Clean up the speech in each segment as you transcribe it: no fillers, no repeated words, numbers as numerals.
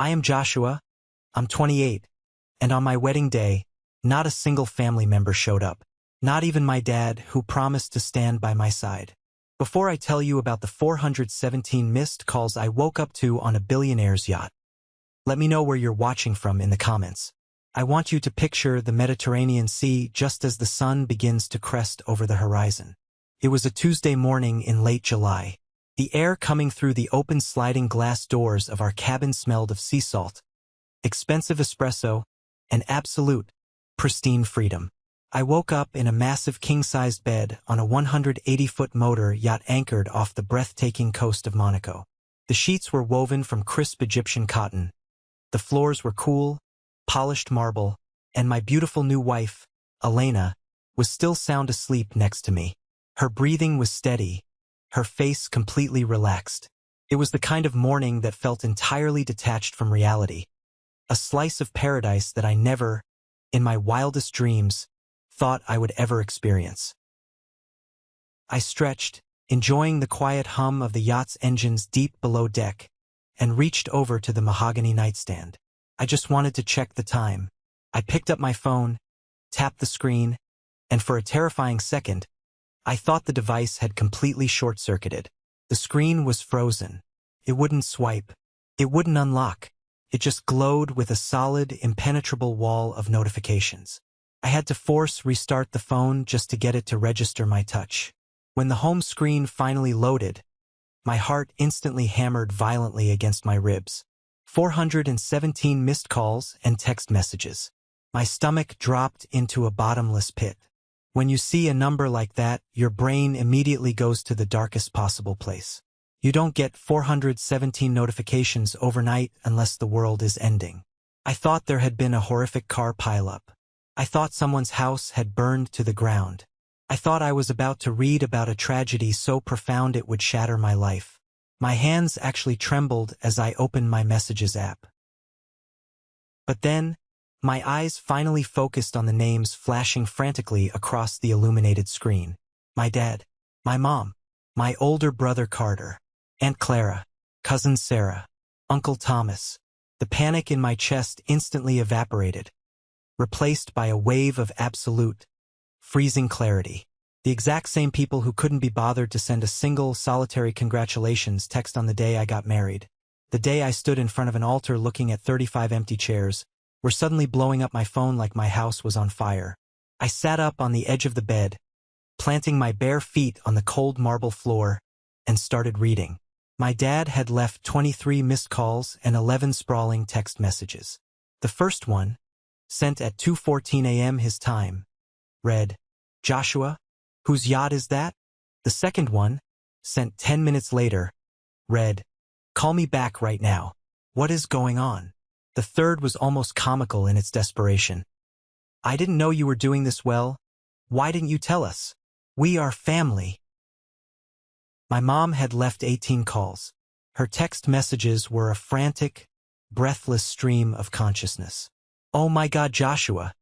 I am Joshua, I'm 28, and on my wedding day, not a single family member showed up. Not even my dad, who promised to stand by my side. Before I tell you about the 417 missed calls I woke up to on a billionaire's yacht, let me know where you're watching from in the comments. I want you to picture the Mediterranean Sea just as the sun begins to crest over the horizon. It was a Tuesday morning in late July. The air coming through the open sliding glass doors of our cabin smelled of sea salt, expensive espresso, and absolute, pristine freedom. I woke up in a massive king-sized bed on a 180-foot motor yacht anchored off the breathtaking coast of Monaco. The sheets were woven from crisp Egyptian cotton. The floors were cool, polished marble, and my beautiful new wife, Elena, was still sound asleep next to me. Her breathing was steady, her face completely relaxed. It was the kind of morning that felt entirely detached from reality. A slice of paradise that I never, in my wildest dreams, thought I would ever experience. I stretched, enjoying the quiet hum of the yacht's engines deep below deck, and reached over to the mahogany nightstand. I just wanted to check the time. I picked up my phone, tapped the screen, and for a terrifying second, I thought the device had completely short-circuited. The screen was frozen. It wouldn't swipe. It wouldn't unlock. It just glowed with a solid, impenetrable wall of notifications. I had to force restart the phone just to get it to register my touch. When the home screen finally loaded, my heart instantly hammered violently against my ribs. 417 missed calls and text messages. My stomach dropped into a bottomless pit. When you see a number like that, your brain immediately goes to the darkest possible place. You don't get 417 notifications overnight unless the world is ending. I thought there had been a horrific car pileup. I thought someone's house had burned to the ground. I thought I was about to read about a tragedy so profound it would shatter my life. My hands actually trembled as I opened my Messages app. But then, my eyes finally focused on the names flashing frantically across the illuminated screen. My dad, my mom, my older brother Carter, Aunt Clara, Cousin Sarah, Uncle Thomas. The panic in my chest instantly evaporated, replaced by a wave of absolute, freezing clarity. The exact same people who couldn't be bothered to send a single, solitary congratulations text on the day I got married, the day I stood in front of an altar looking at 35 empty chairs, were suddenly blowing up my phone like my house was on fire. I sat up on the edge of the bed, planting my bare feet on the cold marble floor, and started reading. My dad had left 23 missed calls and 11 sprawling text messages. The first one, sent at 2:14 a.m. his time, read, "Joshua, whose yacht is that?" The second one, sent 10 minutes later, read, "Call me back right now. What is going on?" The third was almost comical in its desperation. "I didn't know you were doing this well. Why didn't you tell us? We are family." My mom had left 18 calls. Her text messages were a frantic, breathless stream of consciousness. "Oh my God, Joshua.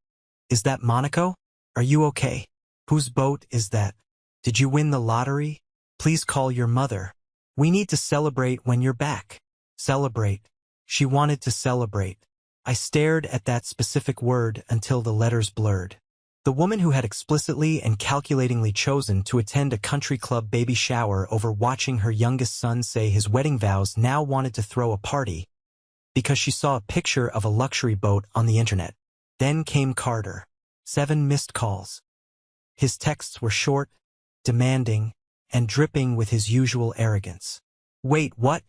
Is that Monaco? Are you okay? Whose boat is that? Did you win the lottery? Please call your mother. We need to celebrate when you're back." Celebrate. She wanted to celebrate. I stared at that specific word until the letters blurred. The woman who had explicitly and calculatingly chosen to attend a country club baby shower over watching her youngest son say his wedding vows now wanted to throw a party because she saw a picture of a luxury boat on the internet. Then came Carter. 7 missed calls. His texts were short, demanding, and dripping with his usual arrogance. "Wait, what?"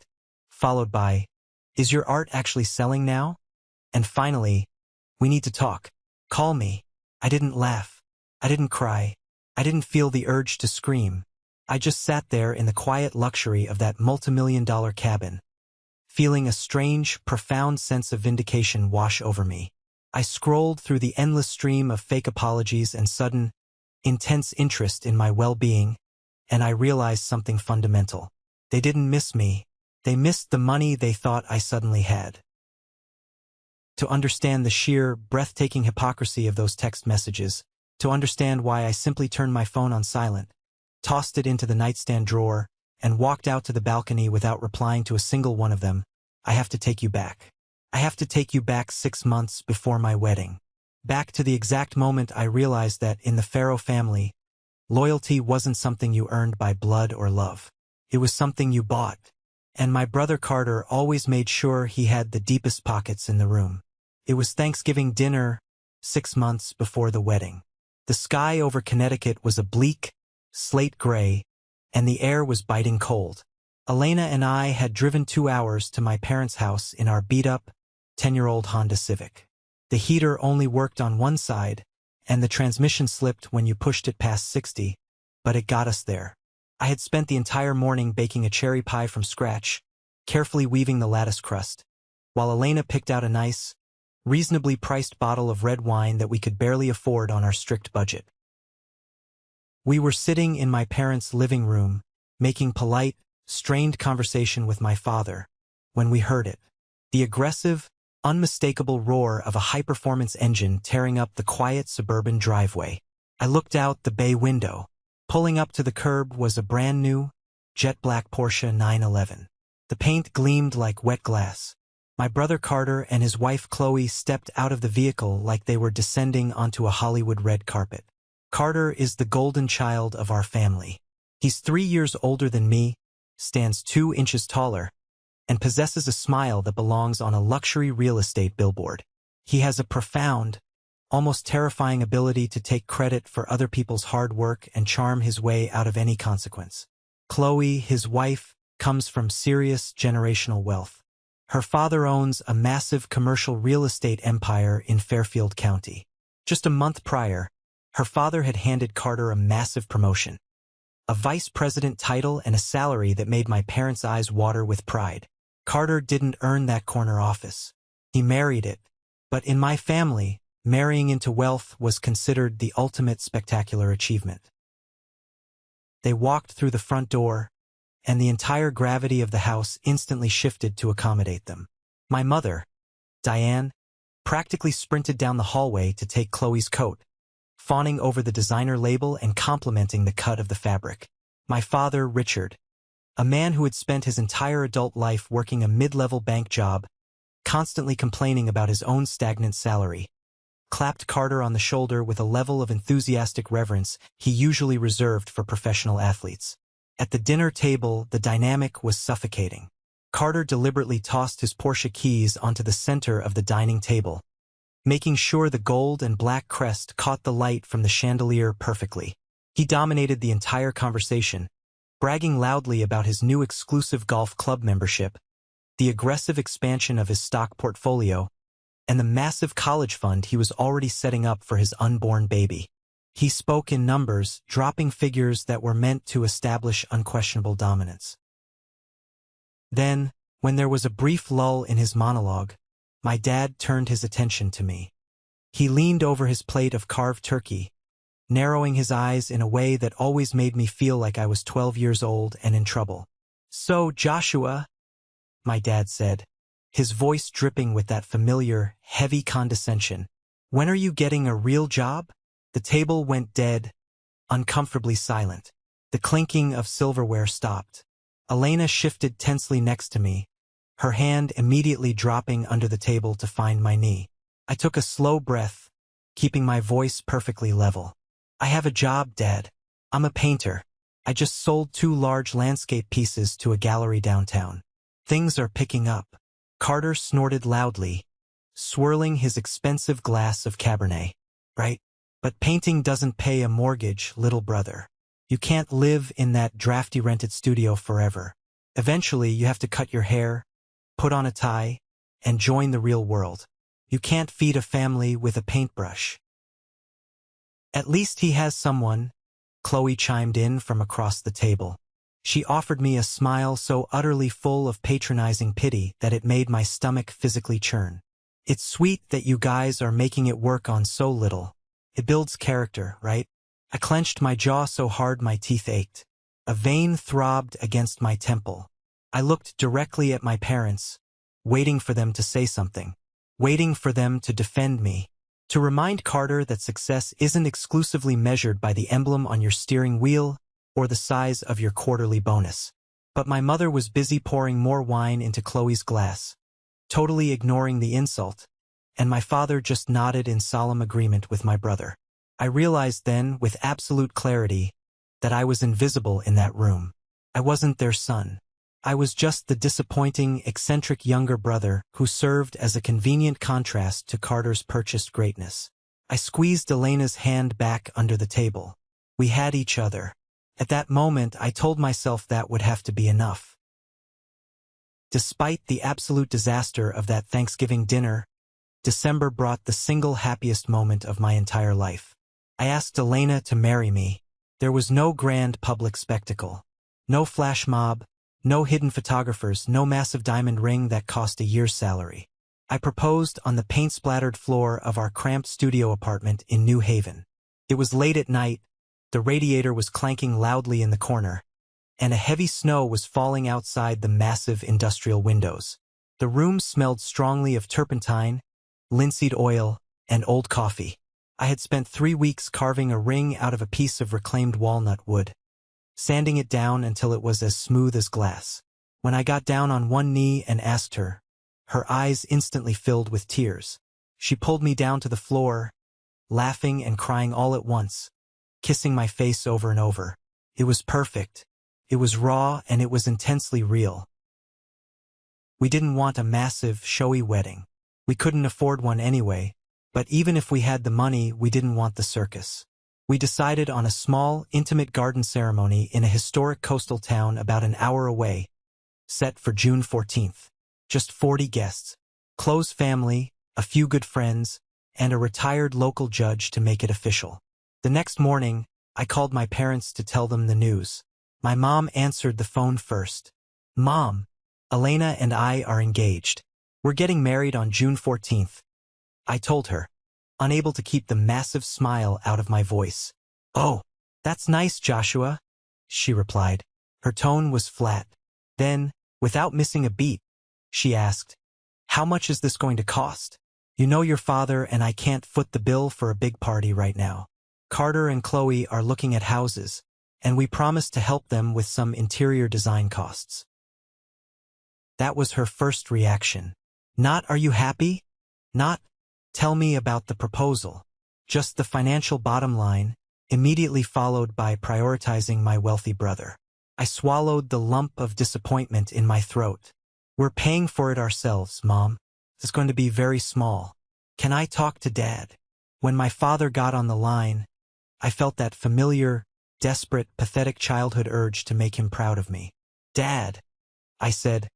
Followed by, "Is your art actually selling now?" And finally, "We need to talk. Call me." I didn't laugh. I didn't cry. I didn't feel the urge to scream. I just sat there in the quiet luxury of that multimillion-dollar cabin, feeling a strange, profound sense of vindication wash over me. I scrolled through the endless stream of fake apologies and sudden, intense interest in my well-being, and I realized something fundamental. They didn't miss me. They missed the money they thought I suddenly had. To understand the sheer, breathtaking hypocrisy of those text messages, to understand why I simply turned my phone on silent, tossed it into the nightstand drawer, and walked out to the balcony without replying to a single one of them, I have to take you back. I have to take you back 6 months before my wedding. Back to the exact moment I realized that in the Pharaoh family, loyalty wasn't something you earned by blood or love. It was something you bought. And my brother Carter always made sure he had the deepest pockets in the room. It was Thanksgiving dinner, 6 months before the wedding. The sky over Connecticut was a bleak, slate gray, and the air was biting cold. Elena and I had driven 2 hours to my parents' house in our beat-up, 10-year-old Honda Civic. The heater only worked on one side, and the transmission slipped when you pushed it past 60, but it got us there. I had spent the entire morning baking a cherry pie from scratch, carefully weaving the lattice crust, while Elena picked out a nice, reasonably priced bottle of red wine that we could barely afford on our strict budget. We were sitting in my parents' living room, making polite, strained conversation with my father, when we heard it. The aggressive, unmistakable roar of a high-performance engine tearing up the quiet suburban driveway. I looked out the bay window. Pulling up to the curb was a brand-new, jet-black Porsche 911. The paint gleamed like wet glass. My brother Carter and his wife Chloe stepped out of the vehicle like they were descending onto a Hollywood red carpet. Carter is the golden child of our family. He's 3 years older than me, stands 2 inches taller, and possesses a smile that belongs on a luxury real estate billboard. He has a profound, almost terrifying ability to take credit for other people's hard work and charm his way out of any consequence. Chloe, his wife, comes from serious generational wealth. Her father owns a massive commercial real estate empire in Fairfield County. Just a month prior, her father had handed Carter a massive promotion, a vice president title and a salary that made my parents' eyes water with pride. Carter didn't earn that corner office. He married it. But in my family, marrying into wealth was considered the ultimate spectacular achievement. They walked through the front door, and the entire gravity of the house instantly shifted to accommodate them. My mother, Diane, practically sprinted down the hallway to take Chloe's coat, fawning over the designer label and complimenting the cut of the fabric. My father, Richard, a man who had spent his entire adult life working a mid-level bank job, constantly complaining about his own stagnant salary, clapped Carter on the shoulder with a level of enthusiastic reverence he usually reserved for professional athletes. At the dinner table, the dynamic was suffocating. Carter deliberately tossed his Porsche keys onto the center of the dining table, making sure the gold and black crest caught the light from the chandelier perfectly. He dominated the entire conversation, bragging loudly about his new exclusive golf club membership, the aggressive expansion of his stock portfolio, and the massive college fund he was already setting up for his unborn baby. He spoke in numbers, dropping figures that were meant to establish unquestionable dominance. Then, when there was a brief lull in his monologue, my dad turned his attention to me. He leaned over his plate of carved turkey, narrowing his eyes in a way that always made me feel like I was 12 years old and in trouble. "So, Joshua," my dad said, his voice dripping with that familiar, heavy condescension, "when are you getting a real job?" The table went dead, uncomfortably silent. The clinking of silverware stopped. Elena shifted tensely next to me, her hand immediately dropping under the table to find my knee. I took a slow breath, keeping my voice perfectly level. "I have a job, Dad. I'm a painter. I just sold 2 large landscape pieces to a gallery downtown. Things are picking up." Carter snorted loudly, swirling his expensive glass of Cabernet. "Right? But painting doesn't pay a mortgage, little brother. You can't live in that drafty rented studio forever. Eventually, you have to cut your hair, put on a tie, and join the real world. You can't feed a family with a paintbrush." "At least he has someone," Chloe chimed in from across the table. She offered me a smile so utterly full of patronizing pity that it made my stomach physically churn. "It's sweet that you guys are making it work on so little. It builds character, right?" I clenched my jaw so hard my teeth ached. A vein throbbed against my temple. I looked directly at my parents, waiting for them to say something, waiting for them to defend me, to remind Carter that success isn't exclusively measured by the emblem on your steering wheel or the size of your quarterly bonus. But my mother was busy pouring more wine into Chloe's glass. totally ignoring the insult, and my father just nodded in solemn agreement with my brother. I realized then, with absolute clarity, that I was invisible in that room. I wasn't their son. I was just the disappointing, eccentric younger brother who served as a convenient contrast to Carter's purchased greatness. I squeezed Elena's hand back under the table. We had each other. At that moment, I told myself that would have to be enough. Despite the absolute disaster of that Thanksgiving dinner, December brought the single happiest moment of my entire life. I asked Elena to marry me. There was no grand public spectacle. No flash mob, no hidden photographers, no massive diamond ring that cost a year's salary. I proposed on the paint-splattered floor of our cramped studio apartment in New Haven. It was late at night, the radiator was clanking loudly in the corner, and a heavy snow was falling outside the massive industrial windows. The room smelled strongly of turpentine, linseed oil, and old coffee. I had spent 3 weeks carving a ring out of a piece of reclaimed walnut wood, sanding it down until it was as smooth as glass. When I got down on one knee and asked her, her eyes instantly filled with tears. She pulled me down to the floor, laughing and crying all at once, kissing my face over and over. It was perfect. It was raw, and it was intensely real. We didn't want a massive, showy wedding. We couldn't afford one anyway, but even if we had the money, we didn't want the circus. We decided on a small, intimate garden ceremony in a historic coastal town about an hour away, set for June 14th. Just 40 guests, close family, a few good friends, and a retired local judge to make it official. The next morning, I called my parents to tell them the news. My mom answered the phone first. "Mom, Elena and I are engaged. We're getting married on June 14th. I told her, unable to keep the massive smile out of my voice. "Oh, that's nice, Joshua," she replied. Her tone was flat. Then, without missing a beat, she asked, "How much is this going to cost? You know your father and I can't foot the bill for a big party right now. Carter and Chloe are looking at houses, and we promised to help them with some interior design costs." That was her first reaction. Not, "Are you happy?" Not, "Tell me about the proposal." Just the financial bottom line, immediately followed by prioritizing my wealthy brother. I swallowed the lump of disappointment in my throat. "We're paying for it ourselves, Mom. It's going to be very small. Can I talk to Dad?" When my father got on the line, I felt that familiar, desperate, pathetic childhood urge to make him proud of me. "Dad," I said,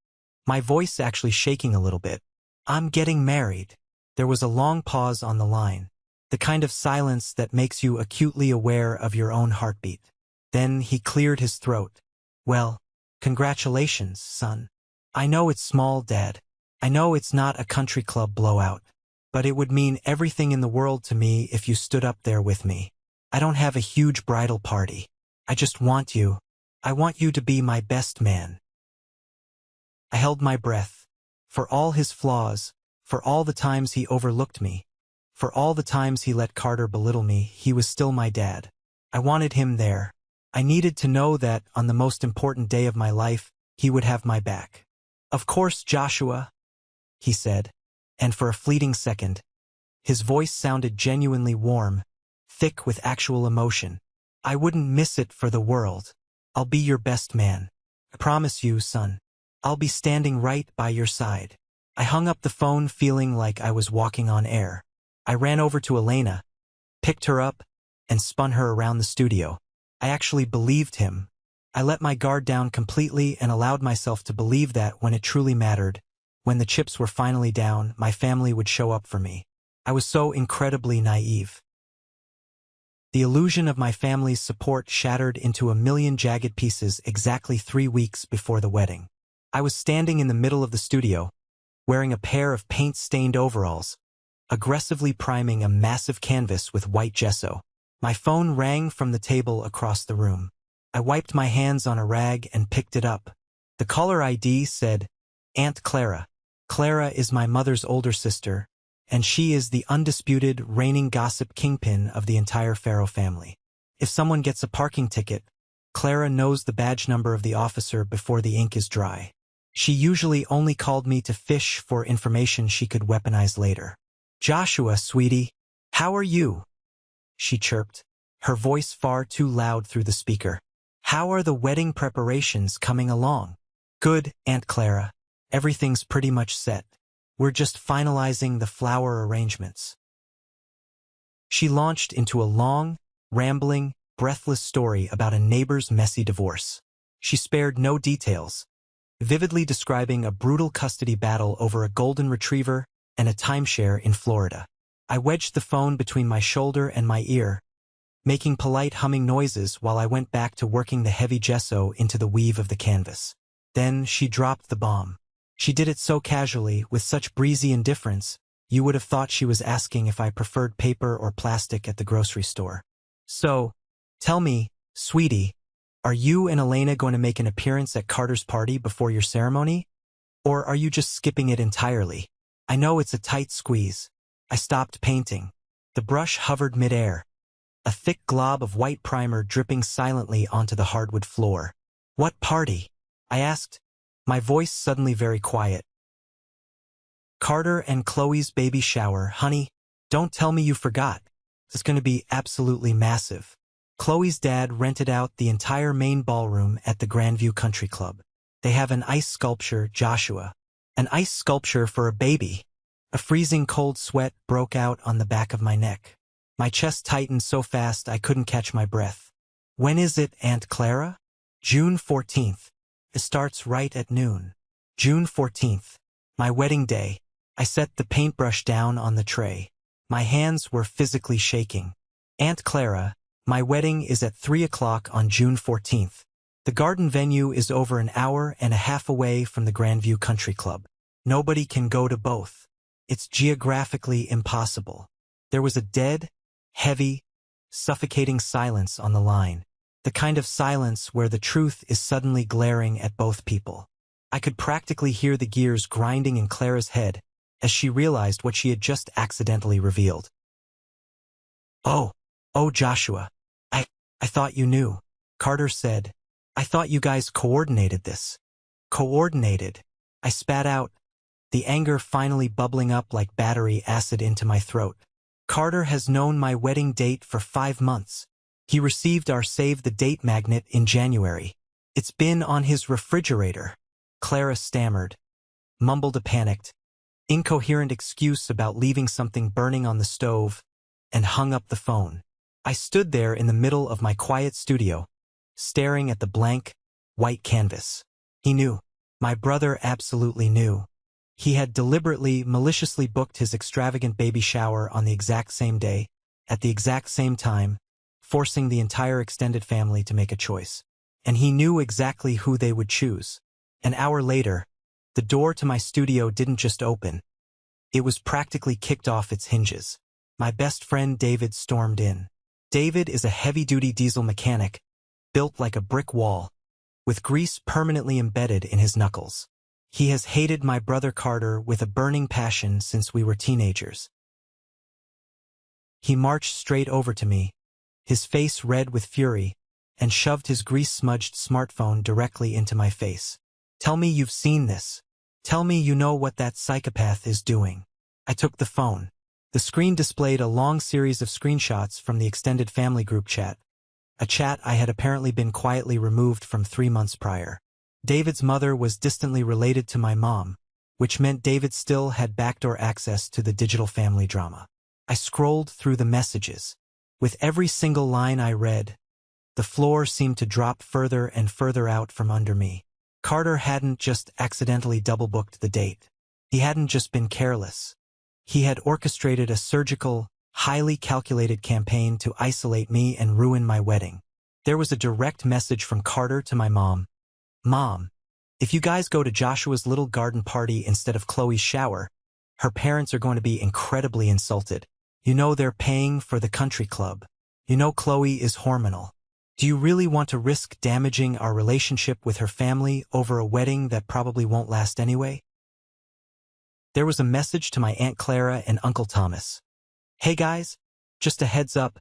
my voice actually shaking a little bit, "I'm getting married." There was a long pause on the line, the kind of silence that makes you acutely aware of your own heartbeat. Then he cleared his throat. "Well, congratulations, son. I know it's small, Dad. I know it's not a country club blowout. But it would mean everything in the world to me if you stood up there with me. I don't have a huge bridal party. I just want you. I want you to be my best man." I held my breath. For all his flaws, for all the times he overlooked me, for all the times he let Carter belittle me, he was still my dad. I wanted him there. I needed to know that, on the most important day of my life, he would have my back. "Of course, Joshua," he said, and for a fleeting second, his voice sounded genuinely warm, thick with actual emotion. "I wouldn't miss it for the world. I'll be your best man. I promise you, son. I'll be standing right by your side." I hung up the phone feeling like I was walking on air. I ran over to Elena, picked her up, and spun her around the studio. I actually believed him. I let my guard down completely and allowed myself to believe that when it truly mattered, when the chips were finally down, my family would show up for me. I was so incredibly naive. The illusion of my family's support shattered into a million jagged pieces exactly 3 weeks before the wedding. I was standing in the middle of the studio, wearing a pair of paint-stained overalls, aggressively priming a massive canvas with white gesso. My phone rang from the table across the room. I wiped my hands on a rag and picked it up. The caller ID said, "Aunt Clara." Clara is my mother's older sister, and she is the undisputed, reigning gossip kingpin of the entire Farrow family. If someone gets a parking ticket, Clara knows the badge number of the officer before the ink is dry. She usually only called me to fish for information she could weaponize later. "Joshua, sweetie, how are you?" she chirped, her voice far too loud through the speaker. "How are the wedding preparations coming along?" "Good, Aunt Clara. Everything's pretty much set. We're just finalizing the flower arrangements." She launched into a long, rambling, breathless story about a neighbor's messy divorce. She spared no details, vividly describing a brutal custody battle over a golden retriever and a timeshare in Florida. I wedged the phone between my shoulder and my ear, making polite humming noises while I went back to working the heavy gesso into the weave of the canvas. Then she dropped the bomb. She did it so casually, with such breezy indifference, you would have thought she was asking if I preferred paper or plastic at the grocery store. "So, tell me, sweetie, are you and Elena going to make an appearance at Carter's party before your ceremony? Or are you just skipping it entirely? I know it's a tight squeeze." I stopped painting. The brush hovered midair, a thick glob of white primer dripping silently onto the hardwood floor. "What party?" I asked, my voice suddenly very quiet. "Carter and Chloe's baby shower, honey. Don't tell me you forgot. It's going to be absolutely massive." Chloe's dad rented out the entire main ballroom at the Grandview Country Club. They have an ice sculpture, Joshua. An ice sculpture for a baby. A freezing cold sweat broke out on the back of my neck. My chest tightened so fast I couldn't catch my breath. "When is it, Aunt Clara?" "June 14th. It starts right at noon." June 14th. My wedding day. I set the paintbrush down on the tray. My hands were physically shaking. "Aunt Clara, my wedding is at 3 o'clock on June 14th. The garden venue is over an hour and a half away from the Grandview Country Club. Nobody can go to both. It's geographically impossible." There was a dead, heavy, suffocating silence on the line. The kind of silence where the truth is suddenly glaring at both people. I could practically hear the gears grinding in Clara's head as she realized what she had just accidentally revealed. Oh, Joshua, I thought you knew," Carter said. "I thought you guys coordinated this." "Coordinated?" I spat out, the anger finally bubbling up like battery acid into my throat. "Carter has known my wedding date for 5 months. He received our Save the Date magnet in January. It's been on his refrigerator." Clara stammered, mumbled a panicked, incoherent excuse about leaving something burning on the stove, and hung up the phone. I stood there in the middle of my quiet studio, staring at the blank, white canvas. He knew. My brother absolutely knew. He had deliberately, maliciously booked his extravagant baby shower on the exact same day, at the exact same time, forcing the entire extended family to make a choice. And he knew exactly who they would choose. An hour later, the door to my studio didn't just open. It was practically kicked off its hinges. My best friend David stormed in. David is a heavy-duty diesel mechanic, built like a brick wall, with grease permanently embedded in his knuckles. He has hated my brother Carter with a burning passion since we were teenagers. He marched straight over to me, his face red with fury, and shoved his grease-smudged smartphone directly into my face. "Tell me you've seen this. Tell me you know what that psychopath is doing." I took the phone. The screen displayed a long series of screenshots from the extended family group chat, a chat I had apparently been quietly removed from 3 months prior. David's mother was distantly related to my mom, which meant David still had backdoor access to the digital family drama. I scrolled through the messages. With every single line I read, the floor seemed to drop further and further out from under me. Carter hadn't just accidentally double-booked the date. He hadn't just been careless. He had orchestrated a surgical, highly calculated campaign to isolate me and ruin my wedding. There was a direct message from Carter to my mom. "Mom, if you guys go to Joshua's little garden party instead of Chloe's shower, her parents are going to be incredibly insulted. You know they're paying for the country club. You know Chloe is hormonal. Do you really want to risk damaging our relationship with her family over a wedding that probably won't last anyway?" There was a message to my Aunt Clara and Uncle Thomas. "Hey guys, just a heads up,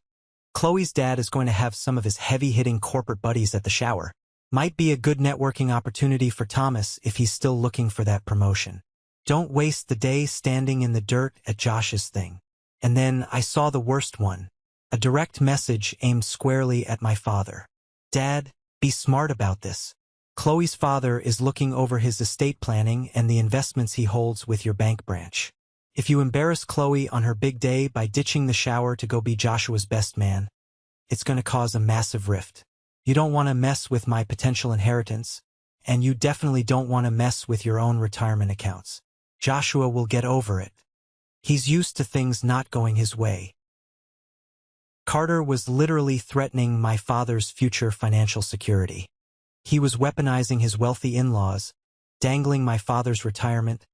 Chloe's dad is going to have some of his heavy-hitting corporate buddies at the shower. Might be a good networking opportunity for Thomas if he's still looking for that promotion. Don't waste the day standing in the dirt at Josh's thing. And then I saw the worst one. A direct message aimed squarely at my father. Dad, be smart about this. Chloe's father is looking over his estate planning and the investments he holds with your bank branch. If you embarrass Chloe on her big day by ditching the shower to go be Joshua's best man, it's going to cause a massive rift. You don't want to mess with my potential inheritance, and you definitely don't want to mess with your own retirement accounts. Joshua will get over it. He's used to things not going his way. Carter was literally threatening my father's future financial security. He was weaponizing his wealthy in-laws, dangling my father's retirement,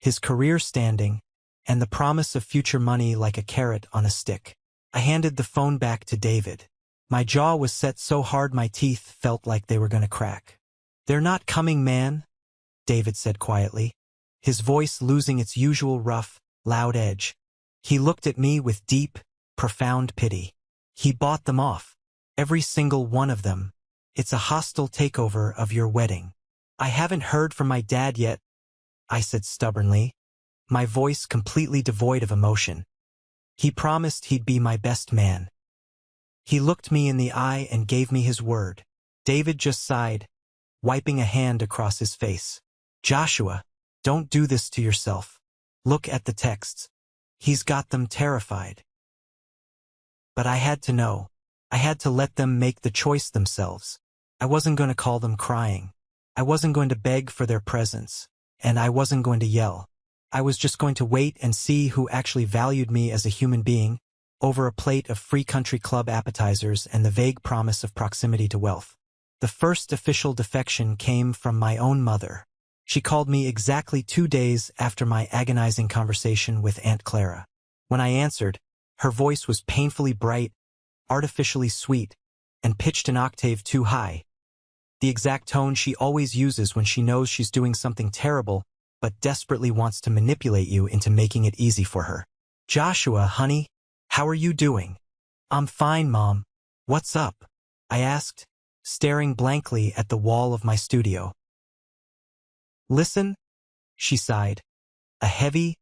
his career standing, and the promise of future money like a carrot on a stick. I handed the phone back to David. My jaw was set so hard my teeth felt like they were going to crack. "They're not coming, man," David said quietly, his voice losing its usual rough, loud edge. He looked at me with deep, profound pity. "He bought them off. Every single one of them. It's a hostile takeover of your wedding." "I haven't heard from my dad yet," I said stubbornly, my voice completely devoid of emotion. "He promised he'd be my best man." He looked me in the eye and gave me his word. David just sighed, wiping a hand across his face. "Joshua, don't do this to yourself. Look at the texts. He's got them terrified." But I had to know. I had to let them make the choice themselves. I wasn't going to call them crying. I wasn't going to beg for their presence. And I wasn't going to yell. I was just going to wait and see who actually valued me as a human being over a plate of free country club appetizers and the vague promise of proximity to wealth. The first official defection came from my own mother. She called me exactly 2 days after my agonizing conversation with Aunt Clara. When I answered, her voice was painfully bright, artificially sweet, and pitched an octave too high. The exact tone she always uses when she knows she's doing something terrible but desperately wants to manipulate you into making it easy for her. "Joshua, honey, how are you doing?" "I'm fine, Mom. What's up?" I asked, staring blankly at the wall of my studio. "Listen," she sighed, a heavy,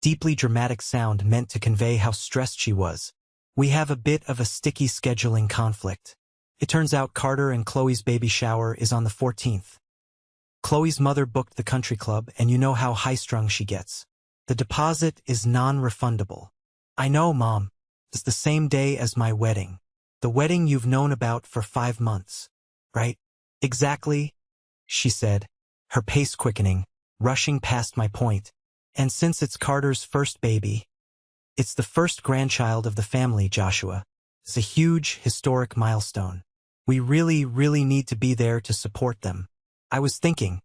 deeply dramatic sound meant to convey how stressed she was. "We have a bit of a sticky scheduling conflict. It turns out Carter and Chloe's baby shower is on the 14th. Chloe's mother booked the country club, and you know how high-strung she gets. The deposit is non-refundable." "I know, Mom. It's the same day as my wedding. The wedding you've known about for 5 months, right?" "Exactly," she said, her pace quickening, rushing past my point. "And since it's Carter's first baby, it's the first grandchild of the family, Joshua. It's a huge, historic milestone. We really, really need to be there to support them. I was thinking,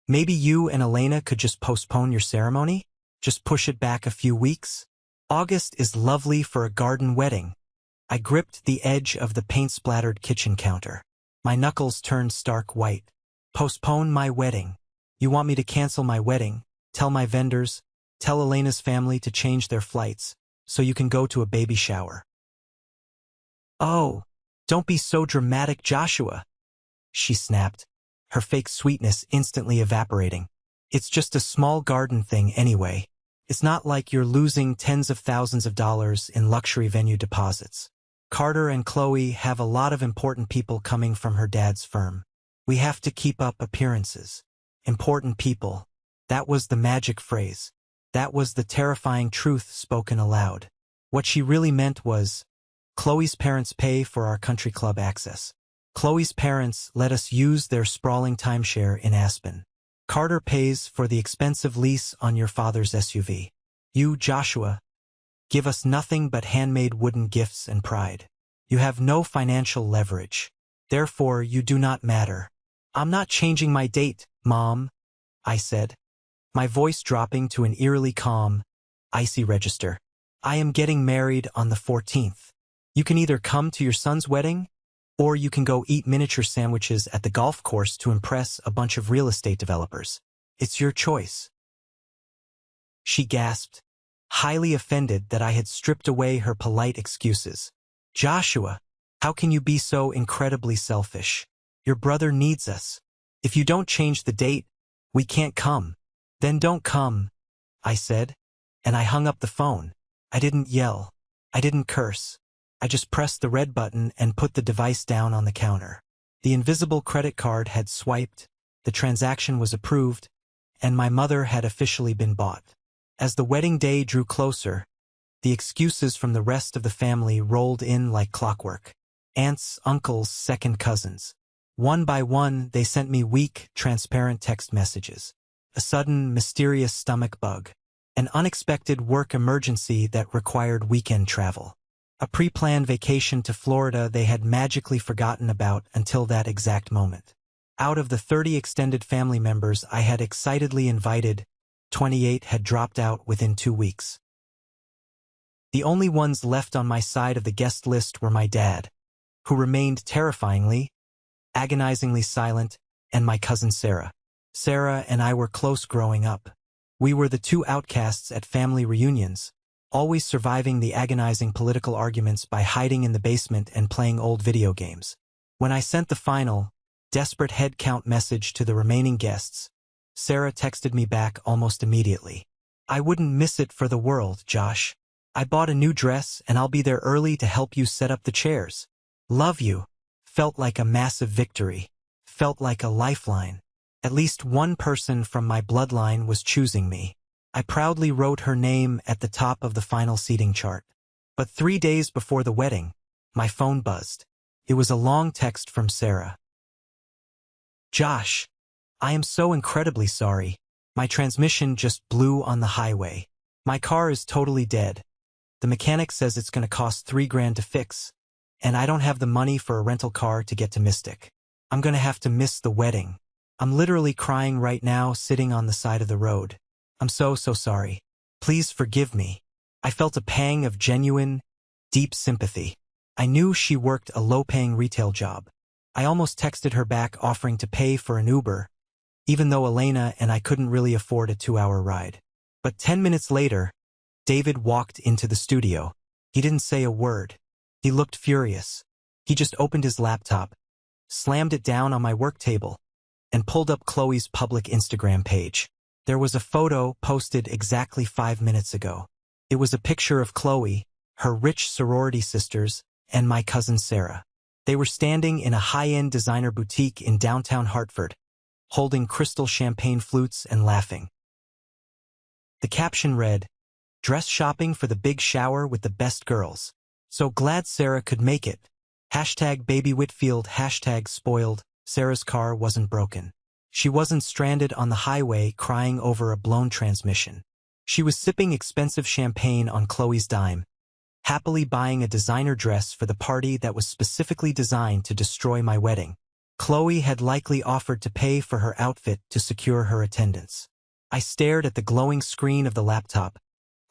maybe you and Elena could just postpone your ceremony? Just push it back a few weeks? August is lovely for a garden wedding." I gripped the edge of the paint-splattered kitchen counter. My knuckles turned stark white. "Postpone my wedding? You want me to cancel my wedding, tell my vendors, tell Elena's family to change their flights, so you can go to a baby shower?" "Oh, don't be so dramatic, Joshua," she snapped, her fake sweetness instantly evaporating. "It's just a small garden thing anyway. It's not like you're losing tens of thousands of dollars in luxury venue deposits. Carter and Chloe have a lot of important people coming from her dad's firm. We have to keep up appearances. Important people. That was the magic phrase. That was the terrifying truth spoken aloud. What she really meant was, Chloe's parents pay for our country club access. Chloe's parents let us use their sprawling timeshare in Aspen. Carter pays for the expensive lease on your father's SUV. You, Joshua, give us nothing but handmade wooden gifts and pride. You have no financial leverage. Therefore, you do not matter." "I'm not changing my date, Mom," I said, my voice dropping to an eerily calm, icy register. "I am getting married on the 14th. You can either come to your son's wedding, or you can go eat miniature sandwiches at the golf course to impress a bunch of real estate developers. It's your choice." She gasped, highly offended that I had stripped away her polite excuses. "Joshua, how can you be so incredibly selfish? Your brother needs us. If you don't change the date, we can't come. Then don't come, I said, and I hung up the phone. I didn't yell. I didn't curse. I just pressed the red button and put the device down on the counter. The invisible credit card had swiped, the transaction was approved, and my mother had officially been bought. As the wedding day drew closer, the excuses from the rest of the family rolled in like clockwork. Aunts, uncles, second cousins. One by one, they sent me weak, transparent text messages. A sudden, mysterious stomach bug. An unexpected work emergency that required weekend travel. A pre-planned vacation to Florida they had magically forgotten about until that exact moment. Out of the 30 extended family members I had excitedly invited, 28 had dropped out within 2 weeks. The only ones left on my side of the guest list were my dad, who remained terrifyingly, agonizingly silent, and my cousin Sarah. Sarah and I were close growing up. We were the two outcasts at family reunions, always surviving the agonizing political arguments by hiding in the basement and playing old video games. When I sent the final, desperate head count message to the remaining guests, Sarah texted me back almost immediately. I wouldn't miss it for the world, Josh. I bought a new dress and I'll be there early to help you set up the chairs. Love you. Felt like a massive victory. Felt like a lifeline. At least one person from my bloodline was choosing me. I proudly wrote her name at the top of the final seating chart. But 3 days before the wedding, my phone buzzed. It was a long text from Sarah. Josh, I am so incredibly sorry. My transmission just blew on the highway. My car is totally dead. The mechanic says it's going to cost $3,000 to fix, and I don't have the money for a rental car to get to Mystic. I'm going to have to miss the wedding. I'm literally crying right now sitting on the side of the road. I'm so sorry. Please forgive me. I felt a pang of genuine, deep sympathy. I knew she worked a low-paying retail job. I almost texted her back offering to pay for an Uber, even though Elena and I couldn't really afford a 2-hour ride. But 10 minutes later, David walked into the studio. He didn't say a word. He looked furious. He just opened his laptop, slammed it down on my work table, and pulled up Chloe's public Instagram page. There was a photo posted exactly 5 minutes ago. It was a picture of Chloe, her rich sorority sisters, and my cousin Sarah. They were standing in a high-end designer boutique in downtown Hartford, holding crystal champagne flutes and laughing. The caption read, "Dress shopping for the big shower with the best girls. So glad Sarah could make it. Hashtag baby Whitfield, hashtag spoiled. Sarah's car wasn't broken. She wasn't stranded on the highway crying over a blown transmission. She was sipping expensive champagne on Chloe's dime, happily buying a designer dress for the party that was specifically designed to destroy my wedding. Chloe had likely offered to pay for her outfit to secure her attendance." I stared at the glowing screen of the laptop,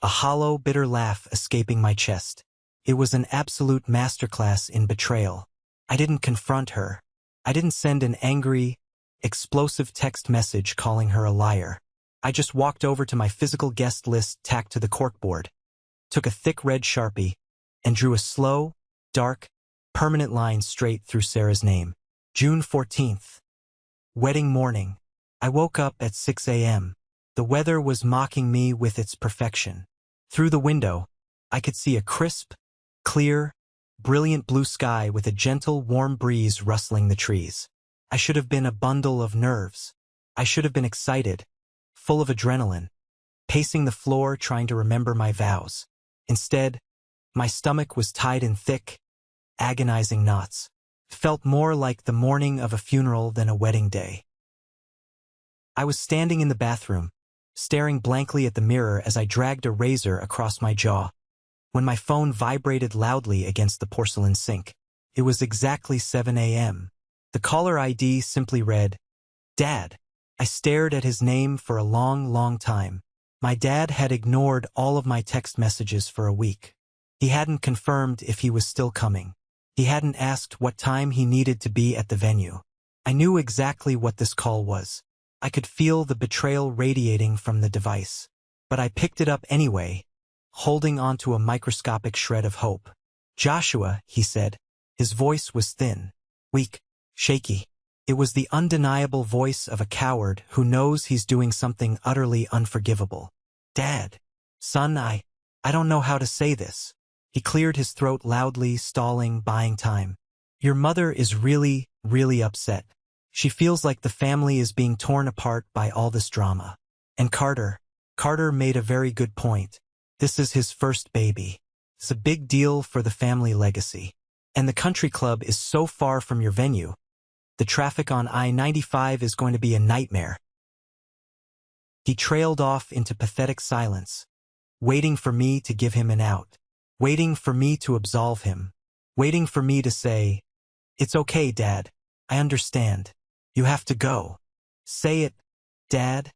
a hollow, bitter laugh escaping my chest. It was an absolute masterclass in betrayal. I didn't confront her. I didn't send an angry, explosive text message calling her a liar. I just walked over to my physical guest list tacked to the corkboard, took a thick red Sharpie, and drew a slow, dark, permanent line straight through Sarah's name. June 14th. Wedding morning. I woke up at 6 a.m. The weather was mocking me with its perfection. Through the window, I could see a crisp, clear, brilliant blue sky with a gentle, warm breeze rustling the trees. I should have been a bundle of nerves. I should have been excited, full of adrenaline, pacing the floor trying to remember my vows. Instead, my stomach was tied in thick, agonizing knots. It felt more like the morning of a funeral than a wedding day. I was standing in the bathroom, staring blankly at the mirror as I dragged a razor across my jaw, when my phone vibrated loudly against the porcelain sink. It was exactly 7 a.m. The caller ID simply read, "Dad." I stared at his name for a long time. My dad had ignored all of my text messages for a week. He hadn't confirmed if he was still coming. He hadn't asked what time he needed to be at the venue. I knew exactly what this call was. I could feel the betrayal radiating from the device. But I picked it up anyway, holding onto a microscopic shred of hope. "Joshua," he said. His voice was thin, weak, shaky. It was the undeniable voice of a coward who knows he's doing something utterly unforgivable. Dad. Son, I don't know how to say this. He cleared his throat loudly, stalling, buying time. Your mother is really, really upset. She feels like the family is being torn apart by all this drama. And Carter made a very good point. This is his first baby. It's a big deal for the family legacy. And the country club is so far from your venue. The traffic on I-95 is going to be a nightmare. He trailed off into pathetic silence, waiting for me to give him an out, waiting for me to absolve him, waiting for me to say, "It's okay, Dad. I understand. You have to go. Say it, Dad,"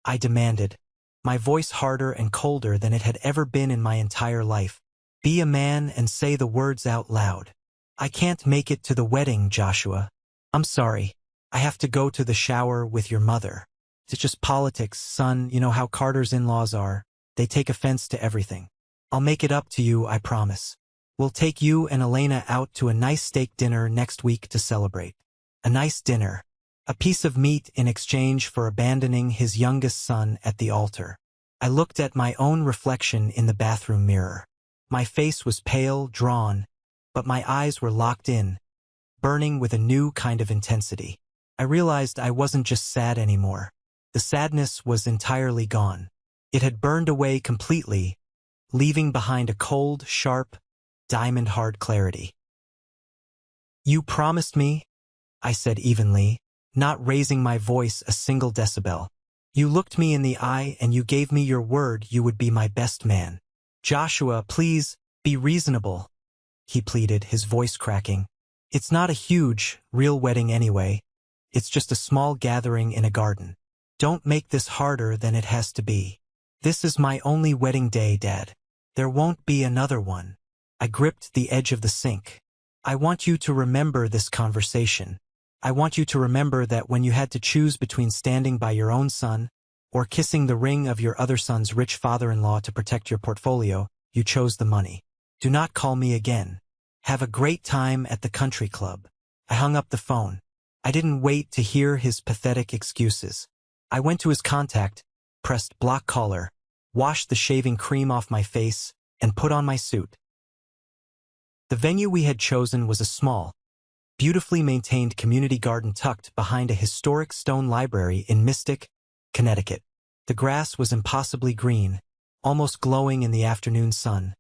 I demanded, my voice harder and colder than it had ever been in my entire life. Be a man and say the words out loud. I can't make it to the wedding, Joshua. I'm sorry. I have to go to the shower with your mother. It's just politics, son. You know how Carter's in-laws are. They take offense to everything. I'll make it up to you, I promise. We'll take you and Elena out to a nice steak dinner next week to celebrate. A nice dinner. A piece of meat in exchange for abandoning his youngest son at the altar. I looked at my own reflection in the bathroom mirror. My face was pale, drawn, but my eyes were locked in, burning with a new kind of intensity. I realized I wasn't just sad anymore. The sadness was entirely gone. It had burned away completely, leaving behind a cold, sharp, diamond-hard clarity. You promised me, I said evenly, not raising my voice a single decibel. You looked me in the eye and you gave me your word you would be my best man. Joshua, please, be reasonable, he pleaded, his voice cracking. It's not a huge, real wedding anyway. It's just a small gathering in a garden. Don't make this harder than it has to be. This is my only wedding day, Dad. There won't be another one. I gripped the edge of the sink. I want you to remember this conversation. I want you to remember that when you had to choose between standing by your own son or kissing the ring of your other son's rich father-in-law to protect your portfolio, you chose the money. Do not call me again. Have a great time at the country club. I hung up the phone. I didn't wait to hear his pathetic excuses. I went to his contact, pressed block caller, washed the shaving cream off my face, and put on my suit. The venue we had chosen was a small, beautifully maintained community garden tucked behind a historic stone library in Mystic, Connecticut. The grass was impossibly green, almost glowing in the afternoon sun,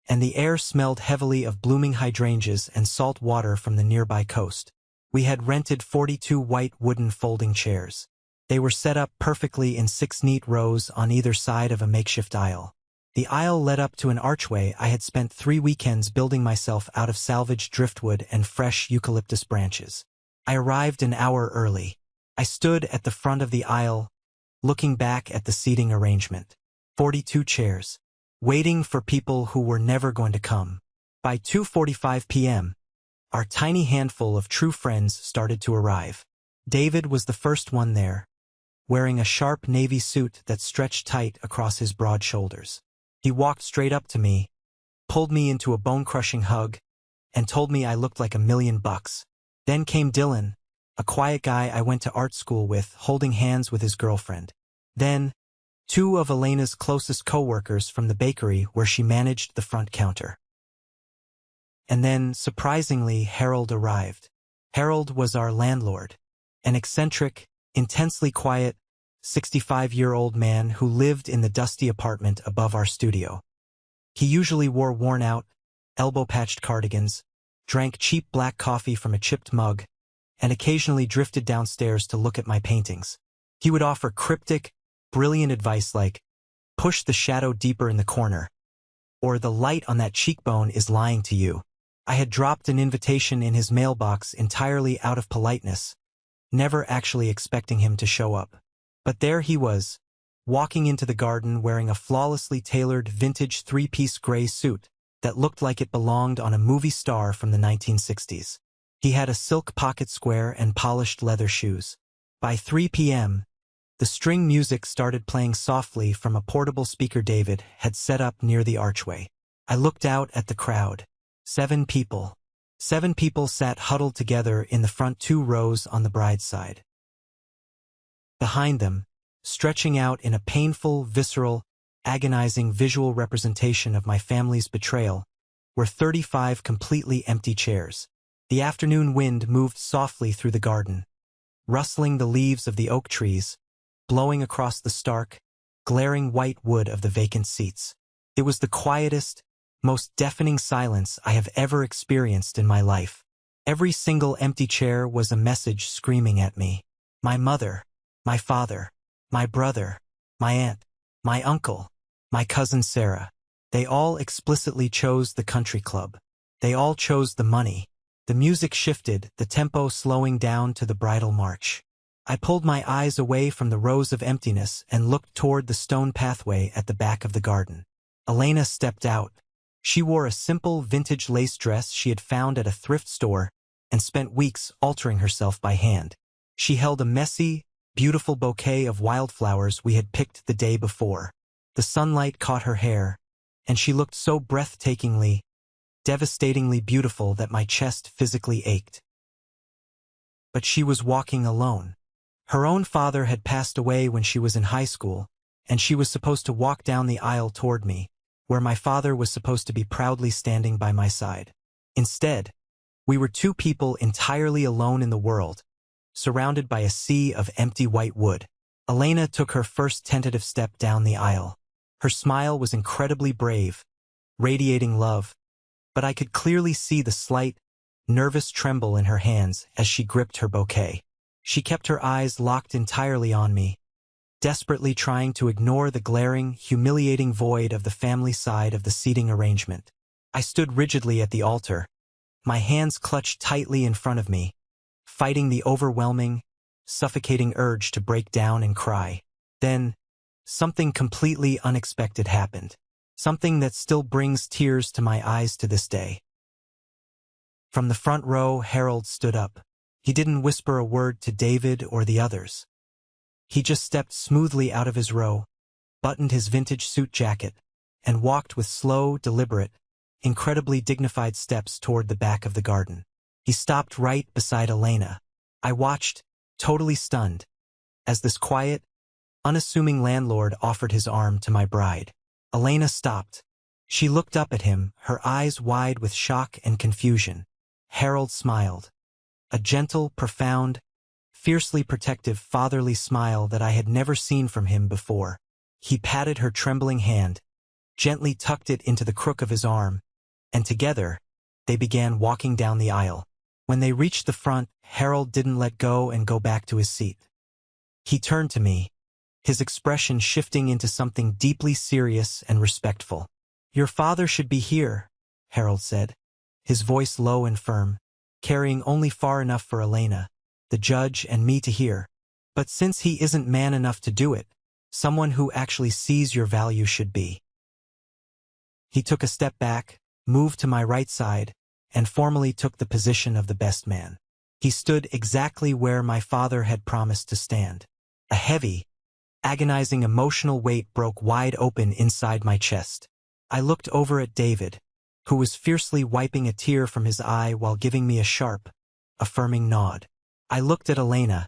and the air smelled heavily of blooming hydrangeas and salt water from the nearby coast. We had rented 42 white wooden folding chairs. They were set up perfectly in 6 neat rows on either side of a makeshift aisle. The aisle led up to an archway I had spent 3 weekends building myself out of salvaged driftwood and fresh eucalyptus branches. I arrived an hour early. I stood at the front of the aisle, looking back at the seating arrangement. 42 chairs, waiting for people who were never going to come. By 2:45 p.m., our tiny handful of true friends started to arrive. David was the first one there, wearing a sharp navy suit that stretched tight across his broad shoulders. He walked straight up to me, pulled me into a bone-crushing hug, and told me I looked like $1,000,000. Then came Dylan, a quiet guy I went to art school with, holding hands with his girlfriend. Then, 2 of Elena's closest co-workers from the bakery where she managed the front counter. And then, surprisingly, Harold arrived. Harold was our landlord, an eccentric, intensely quiet, 65-year-old man who lived in the dusty apartment above our studio. He usually wore worn-out, elbow-patched cardigans, drank cheap black coffee from a chipped mug, and occasionally drifted downstairs to look at my paintings. He would offer cryptic, brilliant advice like, "Push the shadow deeper in the corner," or "The light on that cheekbone is lying to you." I had dropped an invitation in his mailbox entirely out of politeness, never actually expecting him to show up. But there he was, walking into the garden wearing a flawlessly tailored vintage 3-piece gray suit that looked like it belonged on a movie star from the 1960s. He had a silk pocket square and polished leather shoes. By 3 p.m., the string music started playing softly from a portable speaker David had set up near the archway. I looked out at the crowd. 7 people. 7 people sat huddled together in the front 2 rows on the bride's side. Behind them, stretching out in a painful, visceral, agonizing visual representation of my family's betrayal, were 35 completely empty chairs. The afternoon wind moved softly through the garden, rustling the leaves of the oak trees, blowing across the stark, glaring white wood of the vacant seats. It was the quietest, most deafening silence I have ever experienced in my life. Every single empty chair was a message screaming at me. My mother, my father, my brother, my aunt, my uncle, my cousin Sarah. They all explicitly chose the country club. They all chose the money. The music shifted, the tempo slowing down to the bridal march. I pulled my eyes away from the rows of emptiness and looked toward the stone pathway at the back of the garden. Elena stepped out. She wore a simple vintage lace dress she had found at a thrift store and spent weeks altering herself by hand. She held a messy, beautiful bouquet of wildflowers we had picked the day before. The sunlight caught her hair, and she looked so breathtakingly, devastatingly beautiful that my chest physically ached. But she was walking alone. Her own father had passed away when she was in high school, and she was supposed to walk down the aisle toward me, where my father was supposed to be proudly standing by my side. Instead, we were 2 people entirely alone in the world, surrounded by a sea of empty white wood. Elena took her first tentative step down the aisle. Her smile was incredibly brave, radiating love, but I could clearly see the slight, nervous tremble in her hands as she gripped her bouquet. She kept her eyes locked entirely on me, desperately trying to ignore the glaring, humiliating void of the family side of the seating arrangement. I stood rigidly at the altar, my hands clutched tightly in front of me, fighting the overwhelming, suffocating urge to break down and cry. Then, something completely unexpected happened. Something that still brings tears to my eyes to this day. From the front row, Harold stood up. He didn't whisper a word to David or the others. He just stepped smoothly out of his row, buttoned his vintage suit jacket, and walked with slow, deliberate, incredibly dignified steps toward the back of the garden. He stopped right beside Elena. I watched, totally stunned, as this quiet, unassuming landlord offered his arm to my bride. Elena stopped. She looked up at him, her eyes wide with shock and confusion. Harold smiled. A gentle, profound, fiercely protective fatherly smile that I had never seen from him before. He patted her trembling hand, gently tucked it into the crook of his arm, and together, they began walking down the aisle. When they reached the front, Harold didn't let go and go back to his seat. He turned to me, his expression shifting into something deeply serious and respectful. "Your father should be here," Harold said, his voice low and firm, carrying only far enough for Elena, the judge, and me to hear. "But since he isn't man enough to do it, someone who actually sees your value should be." He took a step back, moved to my right side, and formally took the position of the best man. He stood exactly where my father had promised to stand. A heavy, agonizing emotional weight broke wide open inside my chest. I looked over at David, who was fiercely wiping a tear from his eye while giving me a sharp, affirming nod. I looked at Elena,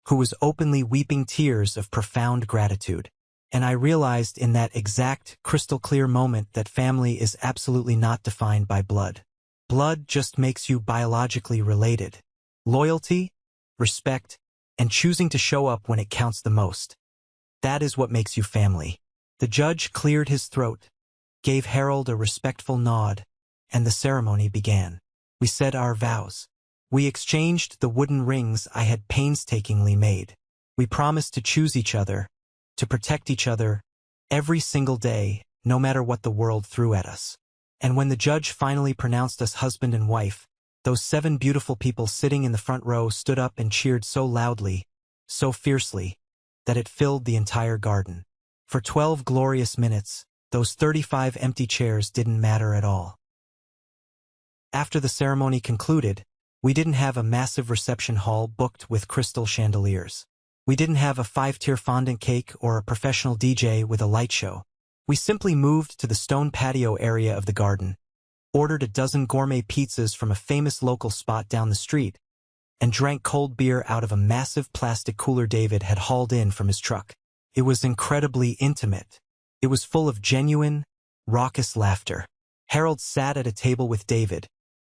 who was openly weeping tears of profound gratitude. And I realized in that exact, crystal-clear moment that family is absolutely not defined by blood. Blood just makes you biologically related. Loyalty, respect, and choosing to show up when it counts the most. That is what makes you family. The judge cleared his throat, gave Harold a respectful nod, and the ceremony began. We said our vows. We exchanged the wooden rings I had painstakingly made. We promised to choose each other, to protect each other, every single day, no matter what the world threw at us. And when the judge finally pronounced us husband and wife, those 7 beautiful people sitting in the front row stood up and cheered so loudly, so fiercely, that it filled the entire garden. For 12 glorious minutes, those 35 empty chairs didn't matter at all. After the ceremony concluded, we didn't have a massive reception hall booked with crystal chandeliers. We didn't have a 5-tier fondant cake or a professional DJ with a light show. We simply moved to the stone patio area of the garden, ordered a dozen gourmet pizzas from a famous local spot down the street, and drank cold beer out of a massive plastic cooler David had hauled in from his truck. It was incredibly intimate. It was full of genuine, raucous laughter. Harold sat at a table with David,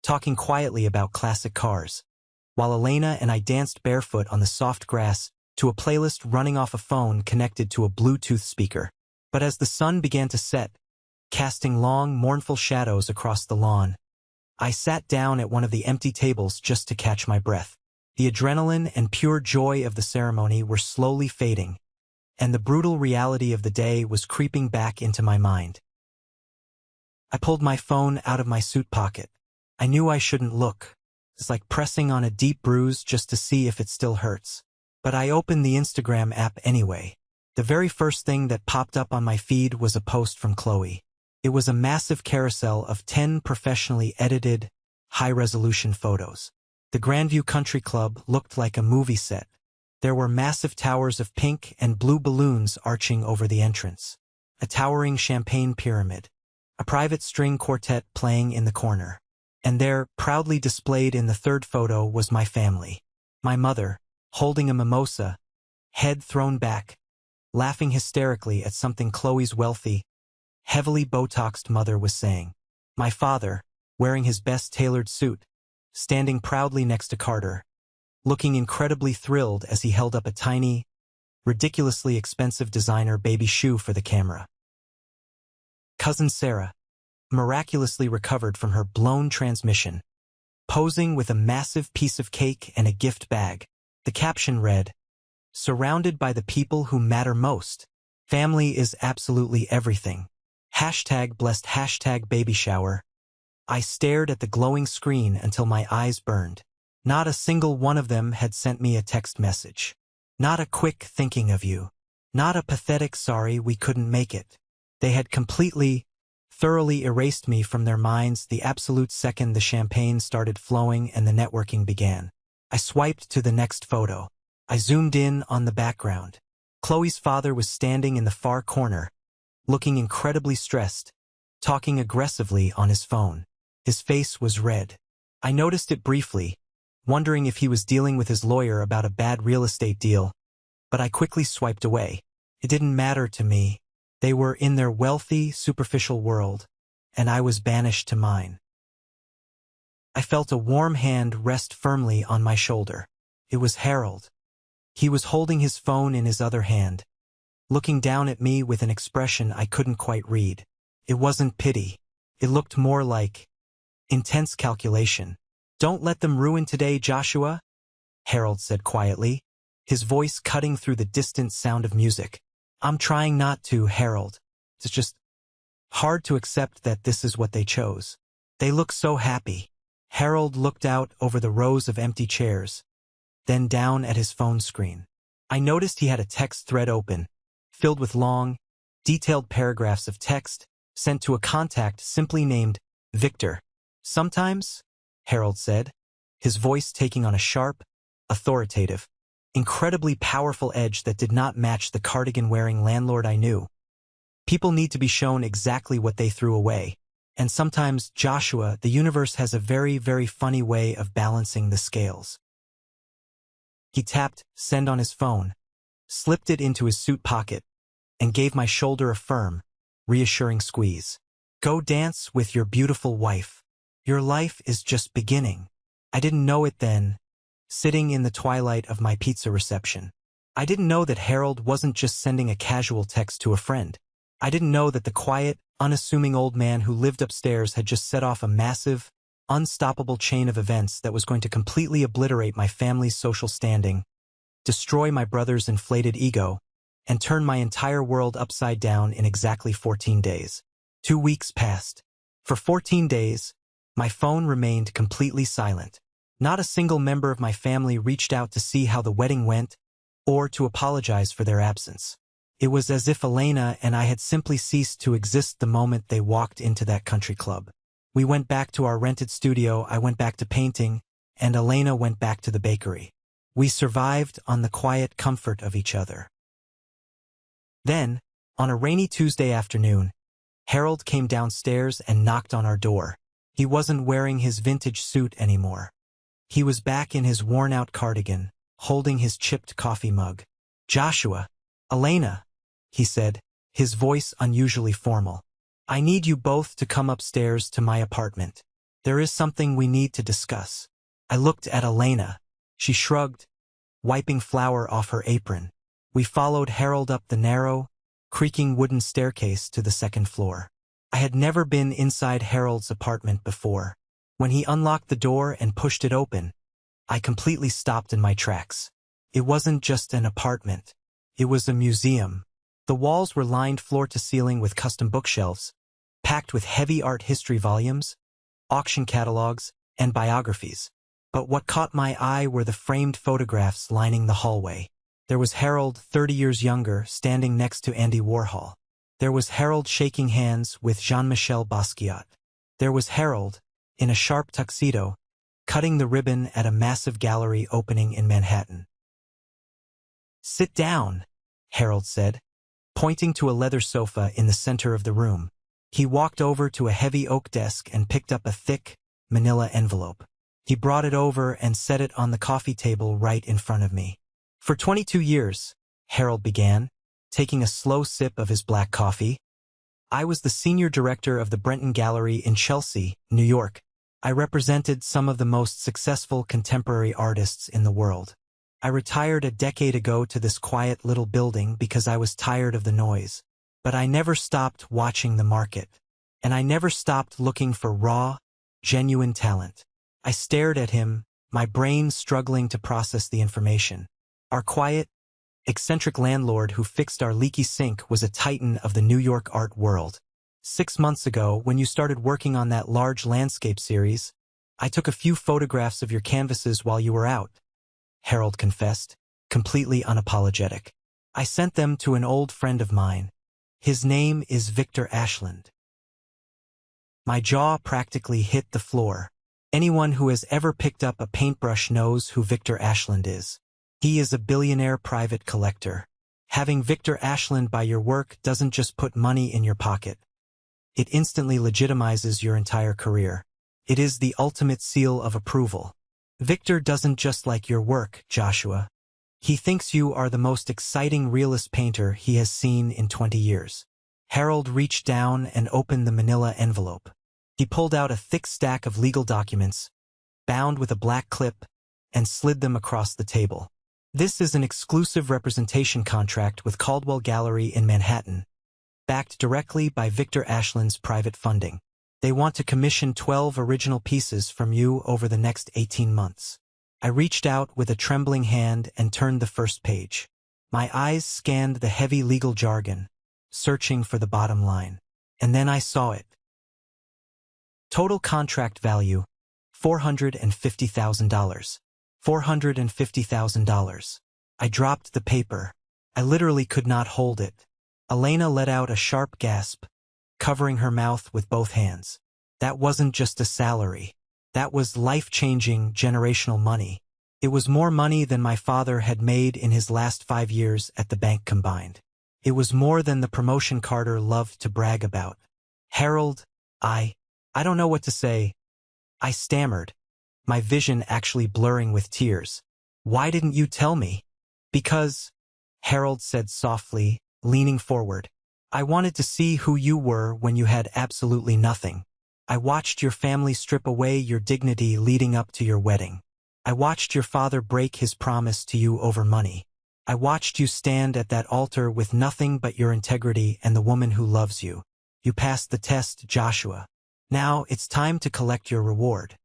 talking quietly about classic cars, while Elena and I danced barefoot on the soft grass to a playlist running off a phone connected to a Bluetooth speaker. But as the sun began to set, casting long, mournful shadows across the lawn, I sat down at one of the empty tables just to catch my breath. The adrenaline and pure joy of the ceremony were slowly fading, and the brutal reality of the day was creeping back into my mind. I pulled my phone out of my suit pocket. I knew I shouldn't look. It's like pressing on a deep bruise just to see if it still hurts. But I opened the Instagram app anyway. The very first thing that popped up on my feed was a post from Chloe. It was a massive carousel of 10 professionally edited, high-resolution photos. The Grandview Country Club looked like a movie set. There were massive towers of pink and blue balloons arching over the entrance, a towering champagne pyramid, a private string quartet playing in the corner. And there, proudly displayed in the third photo, was my family. My mother, holding a mimosa, head thrown back, laughing hysterically at something Chloe's wealthy, heavily Botoxed mother was saying. My father, wearing his best tailored suit, standing proudly next to Carter, looking incredibly thrilled as he held up a tiny, ridiculously expensive designer baby shoe for the camera. Cousin Sarah, miraculously recovered from her blown transmission, posing with a massive piece of cake and a gift bag. The caption read, "Surrounded by the people who matter most. Family is absolutely everything. #blessed #baby shower." I stared at the glowing screen until my eyes burned. Not a single one of them had sent me a text message. Not a quick thinking of you. Not a pathetic sorry we couldn't make it. They had thoroughly erased me from their minds the absolute second the champagne started flowing and the networking began. I swiped to the next photo. I zoomed in on the background. Chloe's father was standing in the far corner, looking incredibly stressed, talking aggressively on his phone. His face was red. I noticed it briefly, wondering if he was dealing with his lawyer about a bad real estate deal, but I quickly swiped away. It didn't matter to me. They were in their wealthy, superficial world, and I was banished to mine. I felt a warm hand rest firmly on my shoulder. It was Harold. He was holding his phone in his other hand, looking down at me with an expression I couldn't quite read. It wasn't pity. It looked more like intense calculation. "Don't let them ruin today, Joshua," Harold said quietly, his voice cutting through the distant sound of music. "I'm trying not to, Harold. It's just hard to accept that this is what they chose. They look so happy." Harold looked out over the rows of empty chairs, then down at his phone screen. I noticed he had a text thread open, filled with long, detailed paragraphs of text sent to a contact simply named Victor. "Sometimes," Harold said, his voice taking on a sharp, authoritative, incredibly powerful edge that did not match the cardigan-wearing landlord I knew. "People need to be shown exactly what they threw away. And sometimes, Joshua, the universe has a very, very funny way of balancing the scales." He tapped send on his phone, slipped it into his suit pocket, and gave my shoulder a firm, reassuring squeeze. "Go dance with your beautiful wife. Your life is just beginning." I didn't know it then, sitting in the twilight of my pizza reception. I didn't know that Harold wasn't just sending a casual text to a friend. I didn't know that the quiet, unassuming old man who lived upstairs had just set off a massive, unstoppable chain of events that was going to completely obliterate my family's social standing, destroy my brother's inflated ego, and turn my entire world upside down in exactly 14 days. 2 weeks passed. For 14 days, my phone remained completely silent. Not a single member of my family reached out to see how the wedding went or to apologize for their absence. It was as if Elena and I had simply ceased to exist the moment they walked into that country club. We went back to our rented studio, I went back to painting, and Elena went back to the bakery. We survived on the quiet comfort of each other. Then, on a rainy Tuesday afternoon, Harold came downstairs and knocked on our door. He wasn't wearing his vintage suit anymore. He was back in his worn-out cardigan, holding his chipped coffee mug. "Joshua, Elena," he said, his voice unusually formal. "I need you both to come upstairs to my apartment. There is something we need to discuss." I looked at Elena. She shrugged, wiping flour off her apron. We followed Harold up the narrow, creaking wooden staircase to the second floor. I had never been inside Harold's apartment before. When he unlocked the door and pushed it open, I completely stopped in my tracks. It wasn't just an apartment. It was a museum. The walls were lined floor to ceiling with custom bookshelves, packed with heavy art history volumes, auction catalogs, and biographies. But what caught my eye were the framed photographs lining the hallway. There was Harold, 30 years younger, standing next to Andy Warhol. There was Harold shaking hands with Jean-Michel Basquiat. There was Harold, in a sharp tuxedo, cutting the ribbon at a massive gallery opening in Manhattan. "Sit down," Harold said, pointing to a leather sofa in the center of the room. He walked over to a heavy oak desk and picked up a thick, manila envelope. He brought it over and set it on the coffee table right in front of me. "For 22 years, Harold began, taking a slow sip of his black coffee, "I was the senior director of the Brenton Gallery in Chelsea, New York. I represented some of the most successful contemporary artists in the world. I retired a decade ago to this quiet little building because I was tired of the noise. But I never stopped watching the market. And I never stopped looking for raw, genuine talent." I stared at him, my brain struggling to process the information. Our quiet, eccentric landlord who fixed our leaky sink was a titan of the New York art world. "6 months ago, when you started working on that large landscape series, I took a few photographs of your canvases while you were out," Harold confessed, completely unapologetic. "I sent them to an old friend of mine. His name is Victor Ashland." My jaw practically hit the floor. Anyone who has ever picked up a paintbrush knows who Victor Ashland is. He is a billionaire private collector. Having Victor Ashland buy your work doesn't just put money in your pocket. It instantly legitimizes your entire career. It is the ultimate seal of approval. Victor doesn't just like your work, Joshua. He thinks you are the most exciting realist painter he has seen in 20 years. Harold reached down and opened the manila envelope. He pulled out a thick stack of legal documents, bound with a black clip, and slid them across the table. "This is an exclusive representation contract with Caldwell Gallery in Manhattan, backed directly by Victor Ashland's private funding. They want to commission 12 original pieces from you over the next 18 months. I reached out with a trembling hand and turned the first page. My eyes scanned the heavy legal jargon, searching for the bottom line. And then I saw it. Total contract value, $450,000. $450,000. I dropped the paper. I literally could not hold it. Elena let out a sharp gasp, covering her mouth with both hands. That wasn't just a salary. That was life-changing, generational money. It was more money than my father had made in his last 5 years at the bank combined. It was more than the promotion Carter loved to brag about. "Harold, I don't know what to say," I stammered, my vision actually blurring with tears. "Why didn't you tell me?" "Because," Harold said softly, leaning forward, "I wanted to see who you were when you had absolutely nothing. I watched your family strip away your dignity leading up to your wedding. I watched your father break his promise to you over money. I watched you stand at that altar with nothing but your integrity and the woman who loves you. You passed the test, Joshua. Now it's time to collect your reward."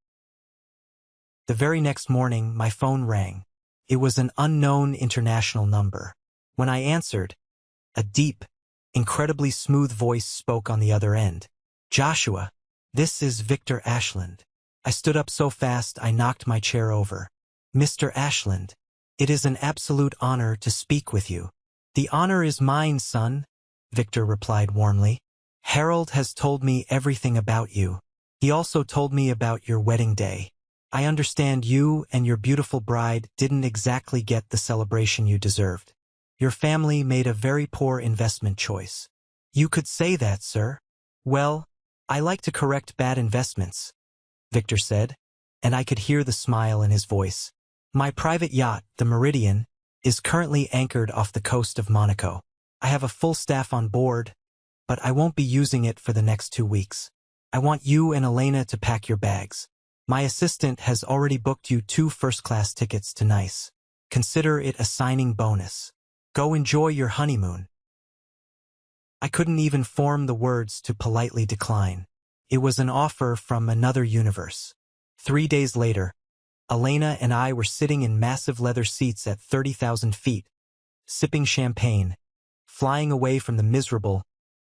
The very next morning, my phone rang. It was an unknown international number. When I answered, a deep, incredibly smooth voice spoke on the other end. "Joshua, this is Victor Ashland." I stood up so fast I knocked my chair over. "Mr. Ashland, it is an absolute honor to speak with you." "The honor is mine, son," Victor replied warmly. "Harold has told me everything about you. He also told me about your wedding day. I understand you and your beautiful bride didn't exactly get the celebration you deserved. Your family made a very poor investment choice." "You could say that, sir." "Well, I like to correct bad investments," Victor said, and I could hear the smile in his voice. My private yacht, the Meridian, is currently anchored off the coast of Monaco. I have a full staff on board, but I won't be using it for the next 2 weeks. I want you and Elena to pack your bags. My assistant has already booked you 2 first-class tickets to Nice. Consider it a signing bonus. Go enjoy your honeymoon. I couldn't even form the words to politely decline. It was an offer from another universe. 3 days later, Elena and I were sitting in massive leather seats at 30,000 feet, sipping champagne, flying away from the miserable,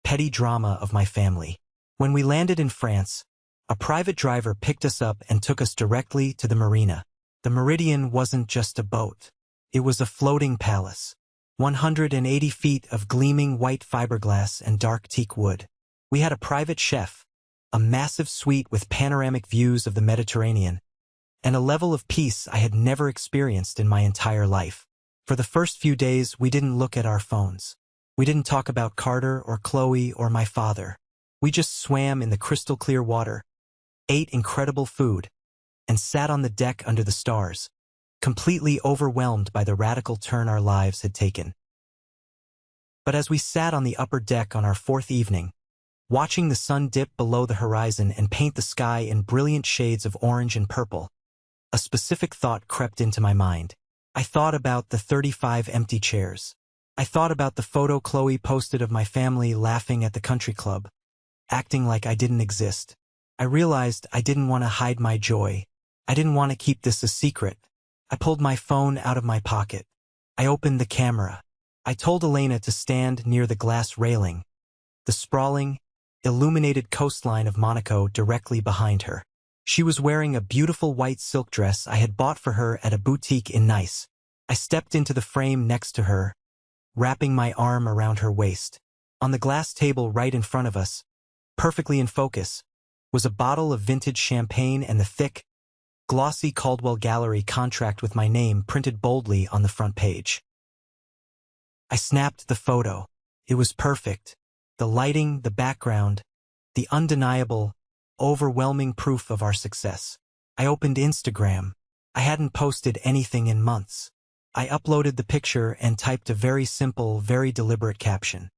petty drama of my family. When we landed in France, a private driver picked us up and took us directly to the marina. The Meridian wasn't just a boat. It was a floating palace. 180 feet of gleaming white fiberglass and dark teak wood. We had a private chef, a massive suite with panoramic views of the Mediterranean, and a level of peace I had never experienced in my entire life. For the first few days, we didn't look at our phones. We didn't talk about Carter or Chloe or my father. We just swam in the crystal-clear water, ate incredible food, and sat on the deck under the stars, completely overwhelmed by the radical turn our lives had taken. But as we sat on the upper deck on our 4th evening, watching the sun dip below the horizon and paint the sky in brilliant shades of orange and purple, a specific thought crept into my mind. I thought about the 35 empty chairs. I thought about the photo Chloe posted of my family laughing at the country club, acting like I didn't exist. I realized I didn't want to hide my joy. I didn't want to keep this a secret. I pulled my phone out of my pocket. I opened the camera. I told Elena to stand near the glass railing, the sprawling, illuminated coastline of Monaco directly behind her. She was wearing a beautiful white silk dress I had bought for her at a boutique in Nice. I stepped into the frame next to her, wrapping my arm around her waist. On the glass table right in front of us, perfectly in focus, was a bottle of vintage champagne and the thick, glossy Caldwell Gallery contract with my name printed boldly on the front page. I snapped the photo. It was perfect. The lighting, the background, the undeniable, overwhelming proof of our success. I opened Instagram. I hadn't posted anything in months. I uploaded the picture and typed a very simple, very deliberate caption.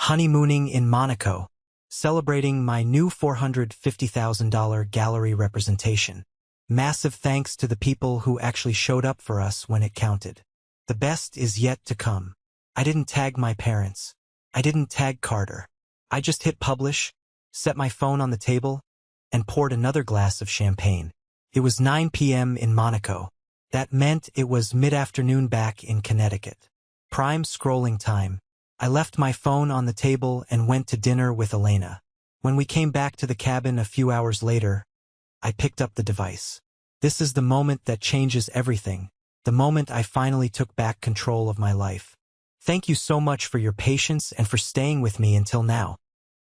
Honeymooning in Monaco, celebrating my new $450,000 gallery representation. Massive thanks to the people who actually showed up for us when it counted. The best is yet to come. I didn't tag my parents. I didn't tag Carter. I just hit publish, set my phone on the table, and poured another glass of champagne. It was 9 p.m. in Monaco. That meant it was mid-afternoon back in Connecticut. Prime scrolling time. I left my phone on the table and went to dinner with Elena. When we came back to the cabin a few hours later, I picked up the device. This is the moment that changes everything, the moment I finally took back control of my life. Thank you so much for your patience and for staying with me until now.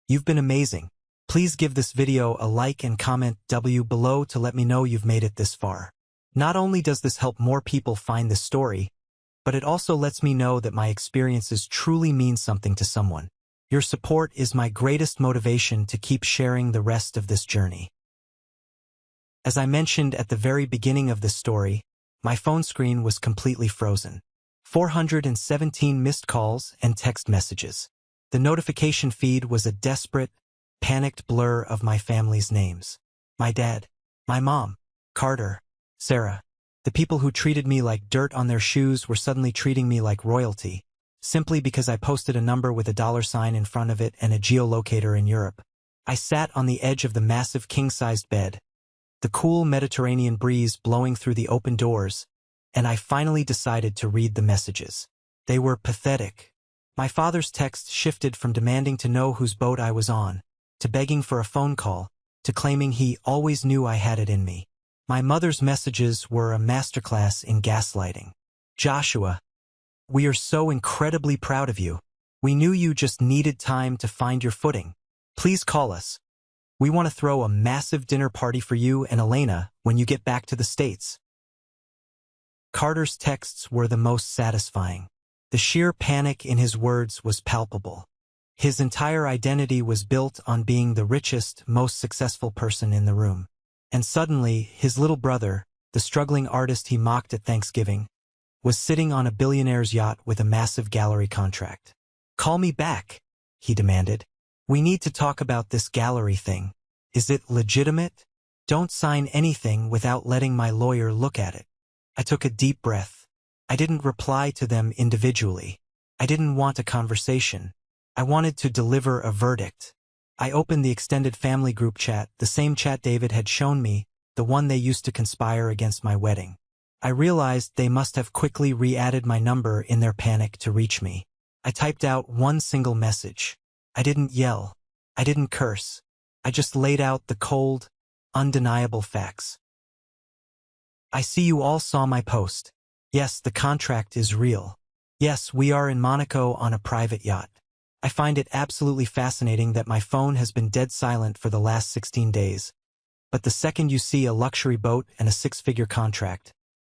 You've been amazing. Please give this video a like and comment below to let me know you've made it this far. Not only does this help more people find this story, but it also lets me know that my experiences truly mean something to someone. Your support is my greatest motivation to keep sharing the rest of this journey. As I mentioned at the very beginning of this story, my phone screen was completely frozen. 417 missed calls and text messages. The notification feed was a desperate, panicked blur of my family's names. My dad, my mom, Carter, Sarah. The people who treated me like dirt on their shoes were suddenly treating me like royalty, simply because I posted a number with a $sign in front of it and a geolocator in Europe. I sat on the edge of the massive king-sized bed, the cool Mediterranean breeze blowing through the open doors, and I finally decided to read the messages. They were pathetic. My father's text shifted from demanding to know whose boat I was on, to begging for a phone call, to claiming he always knew I had it in me. My mother's messages were a masterclass in gaslighting. Joshua, we are so incredibly proud of you. We knew you just needed time to find your footing. Please call us. We want to throw a massive dinner party for you and Elena when you get back to the States. Carter's texts were the most satisfying. The sheer panic in his words was palpable. His entire identity was built on being the richest, most successful person in the room. And suddenly, his little brother, the struggling artist he mocked at Thanksgiving, was sitting on a billionaire's yacht with a massive gallery contract. "Call me back," he demanded. "We need to talk about this gallery thing. Is it legitimate? Don't sign anything without letting my lawyer look at it." I took a deep breath. I didn't reply to them individually. I didn't want a conversation. I wanted to deliver a verdict. I opened the extended family group chat, the same chat David had shown me, the one they used to conspire against my wedding. I realized they must have quickly re-added my number in their panic to reach me. I typed out one single message. I didn't yell. I didn't curse. I just laid out the cold, undeniable facts. "I see you all saw my post. Yes, the contract is real. Yes, we are in Monaco on a private yacht. I find it absolutely fascinating that my phone has been dead silent for the last 16 days. But the second you see a luxury boat and a six-figure contract,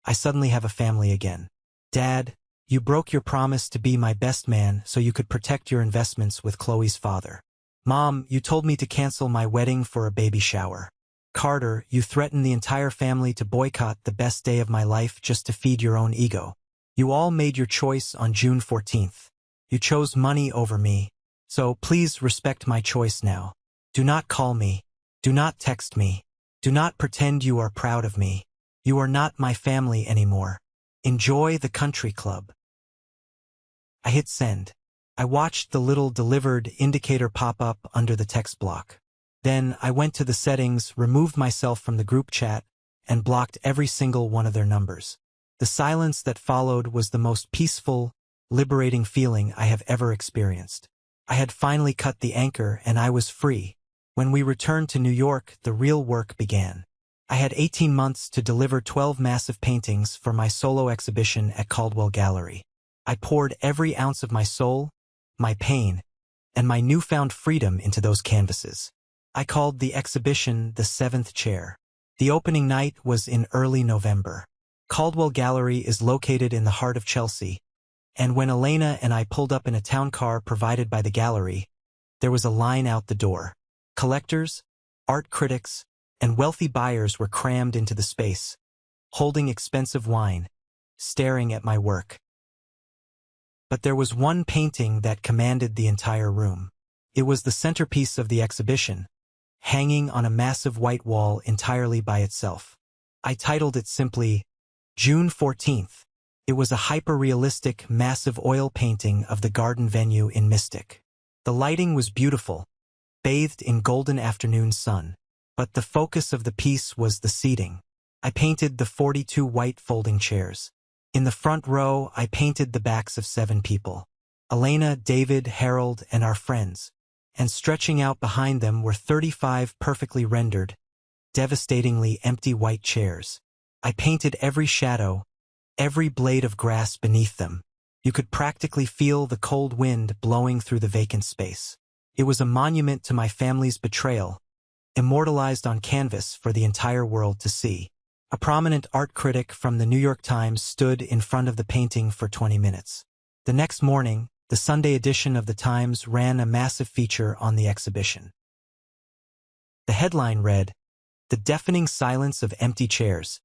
I suddenly have a family again. Dad, you broke your promise to be my best man so you could protect your investments with Chloe's father. Mom, you told me to cancel my wedding for a baby shower. Carter, you threatened the entire family to boycott the best day of my life just to feed your own ego. You all made your choice on June 14th. You chose money over me. So please respect my choice now. Do not call me. Do not text me. Do not pretend you are proud of me. You are not my family anymore. Enjoy the country club." I hit send. I watched the little delivered indicator pop up under the text block. Then I went to the settings, removed myself from the group chat, and blocked every single one of their numbers. The silence that followed was the most peaceful, liberating feeling I have ever experienced. I had finally cut the anchor and I was free. When we returned to New York, the real work began. I had 18 months to deliver 12 massive paintings for my solo exhibition at Caldwell Gallery. I poured every ounce of my soul, my pain, and my newfound freedom into those canvases. I called the exhibition The Seventh Chair. The opening night was in early November. Caldwell Gallery is located in the heart of Chelsea, and when Elena and I pulled up in a town car provided by the gallery, there was a line out the door. Collectors, art critics, and wealthy buyers were crammed into the space, holding expensive wine, staring at my work. But there was one painting that commanded the entire room. It was the centerpiece of the exhibition, hanging on a massive white wall entirely by itself. I titled it simply, June 14th. It was a hyper-realistic, massive oil painting of the garden venue in Mystic. The lighting was beautiful, bathed in golden afternoon sun. But the focus of the piece was the seating. I painted the 42 white folding chairs. In the front row, I painted the backs of 7 people. Elena, David, Harold, and our friends. And stretching out behind them were 35 perfectly rendered, devastatingly empty white chairs. I painted every shadow, every blade of grass beneath them. You could practically feel the cold wind blowing through the vacant space. It was a monument to my family's betrayal, immortalized on canvas for the entire world to see. A prominent art critic from the New York Times stood in front of the painting for 20 minutes. The next morning, the Sunday edition of the Times ran a massive feature on the exhibition. The headline read, "The Deafening Silence of Empty Chairs.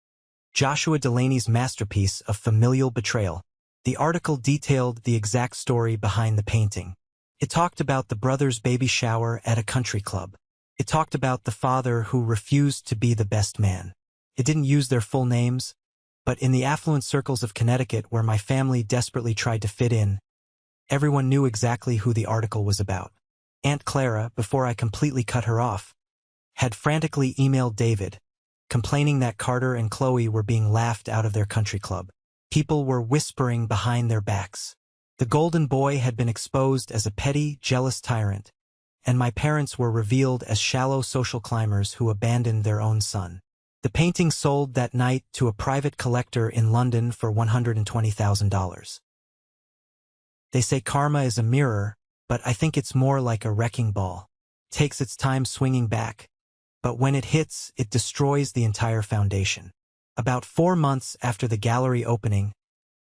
Joshua Delaney's Masterpiece of Familial Betrayal." The article detailed the exact story behind the painting. It talked about the brothers' baby shower at a country club. It talked about the father who refused to be the best man. It didn't use their full names, but in the affluent circles of Connecticut where my family desperately tried to fit in, everyone knew exactly who the article was about. Aunt Clara, before I completely cut her off, had frantically emailed David, complaining that Carter and Chloe were being laughed out of their country club. People were whispering behind their backs. The golden boy had been exposed as a petty, jealous tyrant, and my parents were revealed as shallow social climbers who abandoned their own son. The painting sold that night to a private collector in London for $120,000. They say karma is a mirror, but I think it's more like a wrecking ball. It takes its time swinging back, but when it hits, it destroys the entire foundation. About 4 months after the gallery opening,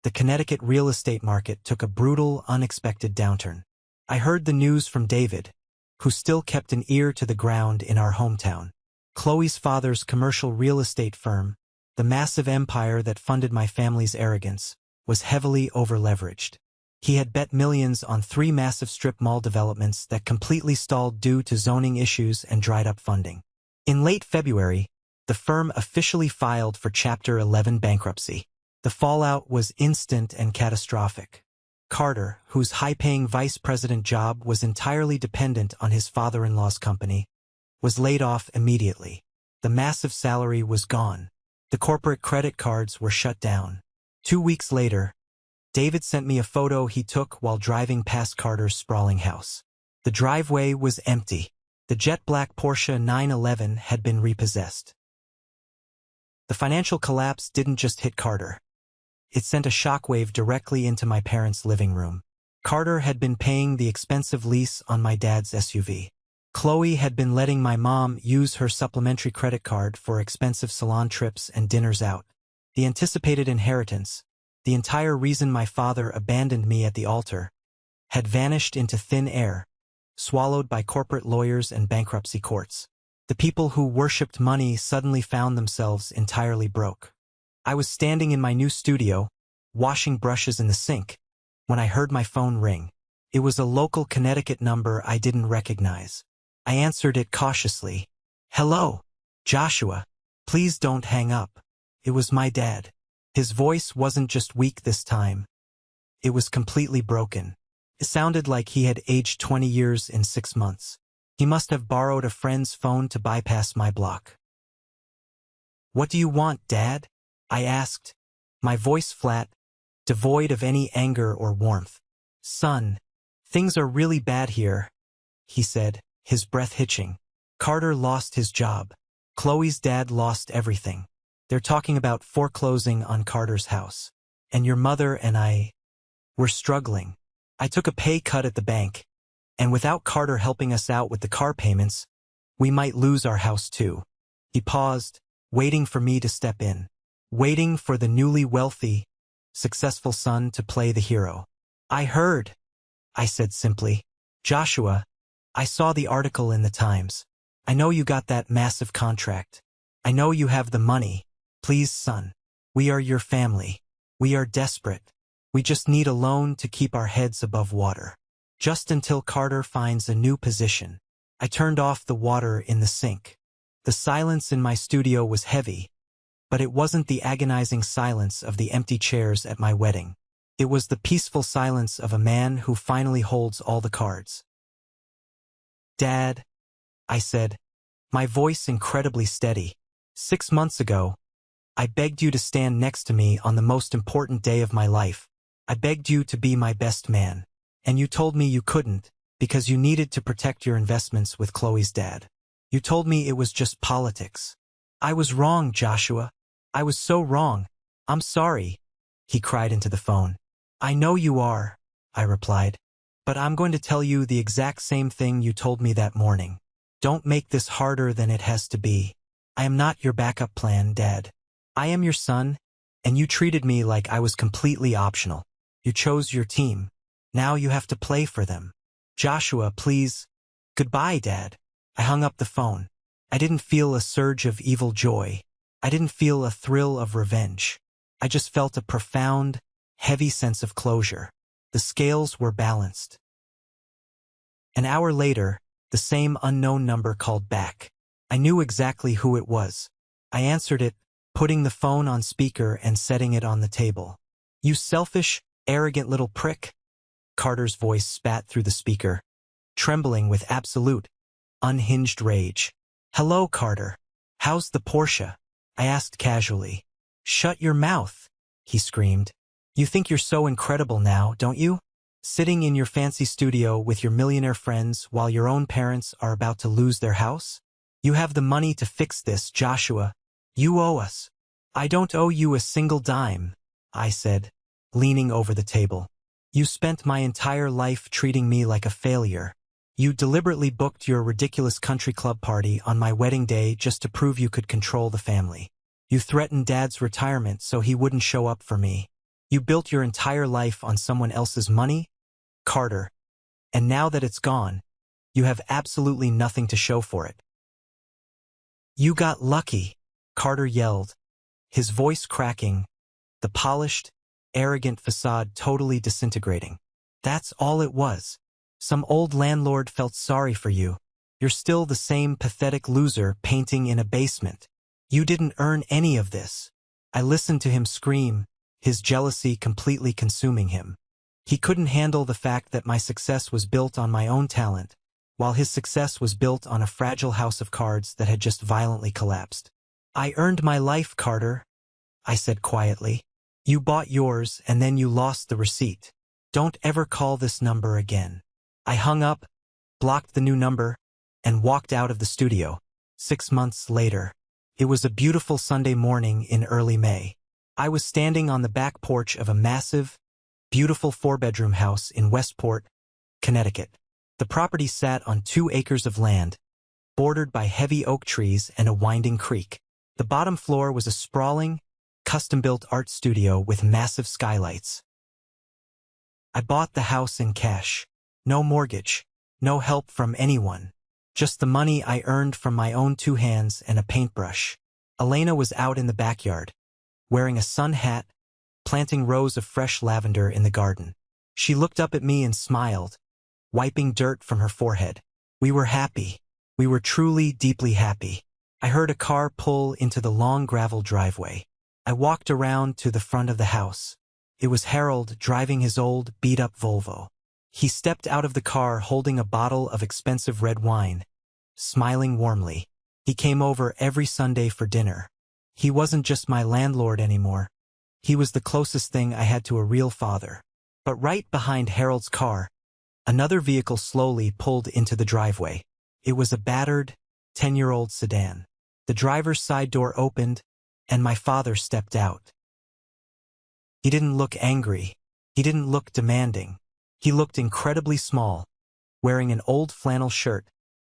the Connecticut real estate market took a brutal, unexpected downturn. I heard the news from David, who still kept an ear to the ground in our hometown. Chloe's father's commercial real estate firm, the massive empire that funded my family's arrogance, was heavily overleveraged. He had bet millions on 3 massive strip mall developments that completely stalled due to zoning issues and dried up funding. In late February, the firm officially filed for Chapter 11 bankruptcy. The fallout was instant and catastrophic. Carter, whose high-paying vice president job was entirely dependent on his father-in-law's company, was laid off immediately. The massive salary was gone. The corporate credit cards were shut down. 2 weeks later, David sent me a photo he took while driving past Carter's sprawling house. The driveway was empty. The jet-black Porsche 911 had been repossessed. The financial collapse didn't just hit Carter. It sent a shockwave directly into my parents' living room. Carter had been paying the expensive lease on my dad's SUV. Chloe had been letting my mom use her supplementary credit card for expensive salon trips and dinners out. The anticipated inheritance, the entire reason my father abandoned me at the altar, had vanished into thin air, swallowed by corporate lawyers and bankruptcy courts. The people who worshipped money suddenly found themselves entirely broke. I was standing in my new studio, washing brushes in the sink, when I heard my phone ring. It was a local Connecticut number I didn't recognize. I answered it cautiously. "Hello, Joshua. Please don't hang up." It was my dad. His voice wasn't just weak this time. It was completely broken. It sounded like he had aged 20 years in 6 months. He must have borrowed a friend's phone to bypass my block. "What do you want, Dad?" I asked, my voice flat, devoid of any anger or warmth. "Son, things are really bad here," he said, his breath hitching. "Carter lost his job. Chloe's dad lost everything. They're talking about foreclosing on Carter's house. And your mother and I, we're struggling. I took a pay cut at the bank, and without Carter helping us out with the car payments, we might lose our house too." He paused, waiting for me to step in. Waiting for the newly wealthy, successful son to play the hero. "I heard," I said simply. "Joshua, I saw the article in the Times. I know you got that massive contract. I know you have the money. Please, son. We are your family. We are desperate. We just need a loan to keep our heads above water. Just until Carter finds a new position." I turned off the water in the sink. The silence in my studio was heavy, but it wasn't the agonizing silence of the empty chairs at my wedding. It was the peaceful silence of a man who finally holds all the cards. "Dad," I said, my voice incredibly steady. "6 months ago, I begged you to stand next to me on the most important day of my life. I begged you to be my best man. And you told me you couldn't, because you needed to protect your investments with Chloe's dad. You told me it was just politics. I was wrong, Joshua. I was so wrong. I'm sorry," he cried into the phone. "I know you are," I replied. "But I'm going to tell you the exact same thing you told me that morning. Don't make this harder than it has to be. I am not your backup plan, Dad. I am your son, and you treated me like I was completely optional. You chose your team. Now you have to play for them. Joshua, please." "Goodbye, Dad." I hung up the phone. I didn't feel a surge of evil joy. I didn't feel a thrill of revenge. I just felt a profound, heavy sense of closure. The scales were balanced. An hour later, the same unknown number called back. I knew exactly who it was. I answered it, putting the phone on speaker and setting it on the table. "You selfish, arrogant little prick," Carter's voice spat through the speaker, trembling with absolute, unhinged rage. "Hello, Carter. How's the Porsche?" I asked casually. "Shut your mouth," he screamed. "You think you're so incredible now, don't you? Sitting in your fancy studio with your millionaire friends while your own parents are about to lose their house? You have the money to fix this, Joshua. You owe us." "I don't owe you a single dime," I said, leaning over the table. "You spent my entire life treating me like a failure. You deliberately booked your ridiculous country club party on my wedding day just to prove you could control the family. You threatened Dad's retirement so he wouldn't show up for me. You built your entire life on someone else's money, Carter, and now that it's gone, you have absolutely nothing to show for it." "You got lucky," Carter yelled, his voice cracking, the polished, arrogant facade totally disintegrating. "That's all it was. Some old landlord felt sorry for you. You're still the same pathetic loser painting in a basement. You didn't earn any of this." I listened to him scream, his jealousy completely consuming him. He couldn't handle the fact that my success was built on my own talent, while his success was built on a fragile house of cards that had just violently collapsed. "I earned my life, Carter," I said quietly. "You bought yours and then you lost the receipt. Don't ever call this number again." I hung up, blocked the new number, and walked out of the studio. 6 months later. It was a beautiful Sunday morning in early May. I was standing on the back porch of a massive, beautiful 4-bedroom house in Westport, Connecticut. The property sat on 2 acres of land, bordered by heavy oak trees and a winding creek. The bottom floor was a sprawling, custom-built art studio with massive skylights. I bought the house in cash. No mortgage, no help from anyone. Just the money I earned from my own 2 hands and a paintbrush. Elena was out in the backyard, wearing a sun hat, planting rows of fresh lavender in the garden. She looked up at me and smiled, wiping dirt from her forehead. We were happy. We were truly, deeply happy. I heard a car pull into the long gravel driveway. I walked around to the front of the house. It was Harold driving his old, beat-up Volvo. He stepped out of the car holding a bottle of expensive red wine, smiling warmly. He came over every Sunday for dinner. He wasn't just my landlord anymore. He was the closest thing I had to a real father. But right behind Harold's car, another vehicle slowly pulled into the driveway. It was a battered, 10-year-old sedan. The driver's side door opened, and my father stepped out. He didn't look angry. He didn't look demanding. He looked incredibly small, wearing an old flannel shirt,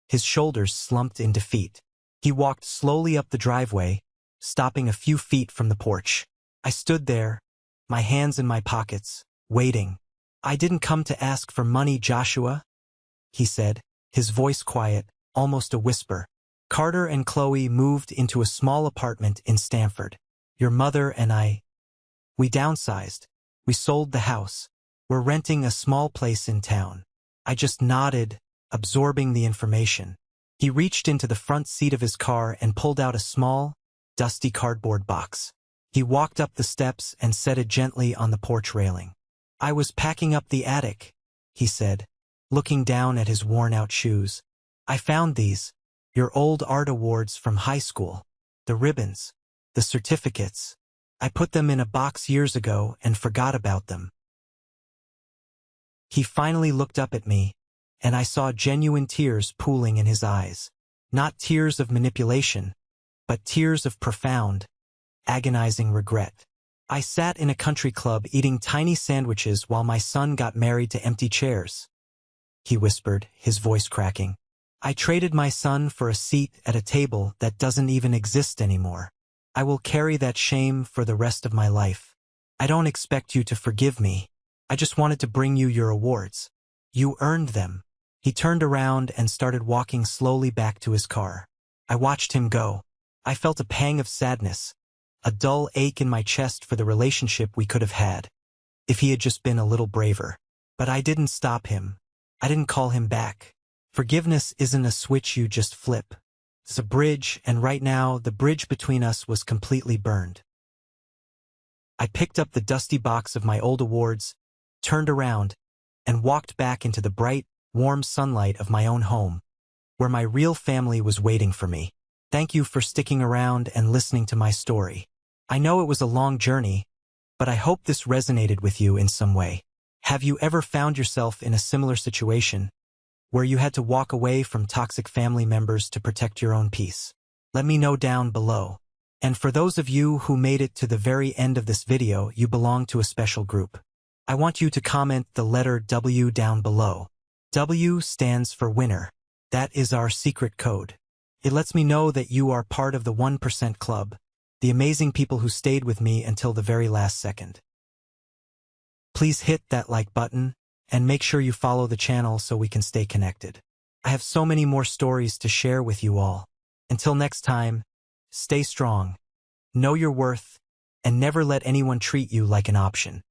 his shoulders slumped in defeat. He walked slowly up the driveway, stopping a few feet from the porch. I stood there, my hands in my pockets, waiting. "I didn't come to ask for money, Joshua," he said, his voice quiet, almost a whisper. "Carter and Chloe moved into a small apartment in Stamford. Your mother and we downsized. We sold the house. We're renting a small place in town." I just nodded, absorbing the information. He reached into the front seat of his car and pulled out a small, dusty cardboard box. He walked up the steps and set it gently on the porch railing. "I was packing up the attic," he said, looking down at his worn-out shoes. "I found these, your old art awards from high school, the ribbons, the certificates. I put them in a box years ago and forgot about them." He finally looked up at me, and I saw genuine tears pooling in his eyes. Not tears of manipulation, but tears of profound, agonizing regret. "I sat in a country club eating tiny sandwiches while my son got married to empty chairs," he whispered, his voice cracking. "I traded my son for a seat at a table that doesn't even exist anymore. I will carry that shame for the rest of my life. I don't expect you to forgive me. I just wanted to bring you your awards. You earned them." He turned around and started walking slowly back to his car. I watched him go. I felt a pang of sadness, a dull ache in my chest for the relationship we could have had, if he had just been a little braver. But I didn't stop him. I didn't call him back. Forgiveness isn't a switch you just flip. It's a bridge, and right now, the bridge between us was completely burned. I picked up the dusty box of my old awards, turned around, and walked back into the bright, warm sunlight of my own home, where my real family was waiting for me. Thank you for sticking around and listening to my story. I know it was a long journey, but I hope this resonated with you in some way. Have you ever found yourself in a similar situation, where you had to walk away from toxic family members to protect your own peace? Let me know down below. And for those of you who made it to the very end of this video, you belong to a special group. I want you to comment the letter W down below. W stands for winner. That is our secret code. It lets me know that you are part of the 1% club, the amazing people who stayed with me until the very last second. Please hit that like button, and make sure you follow the channel so we can stay connected. I have so many more stories to share with you all. Until next time, stay strong, know your worth, and never let anyone treat you like an option.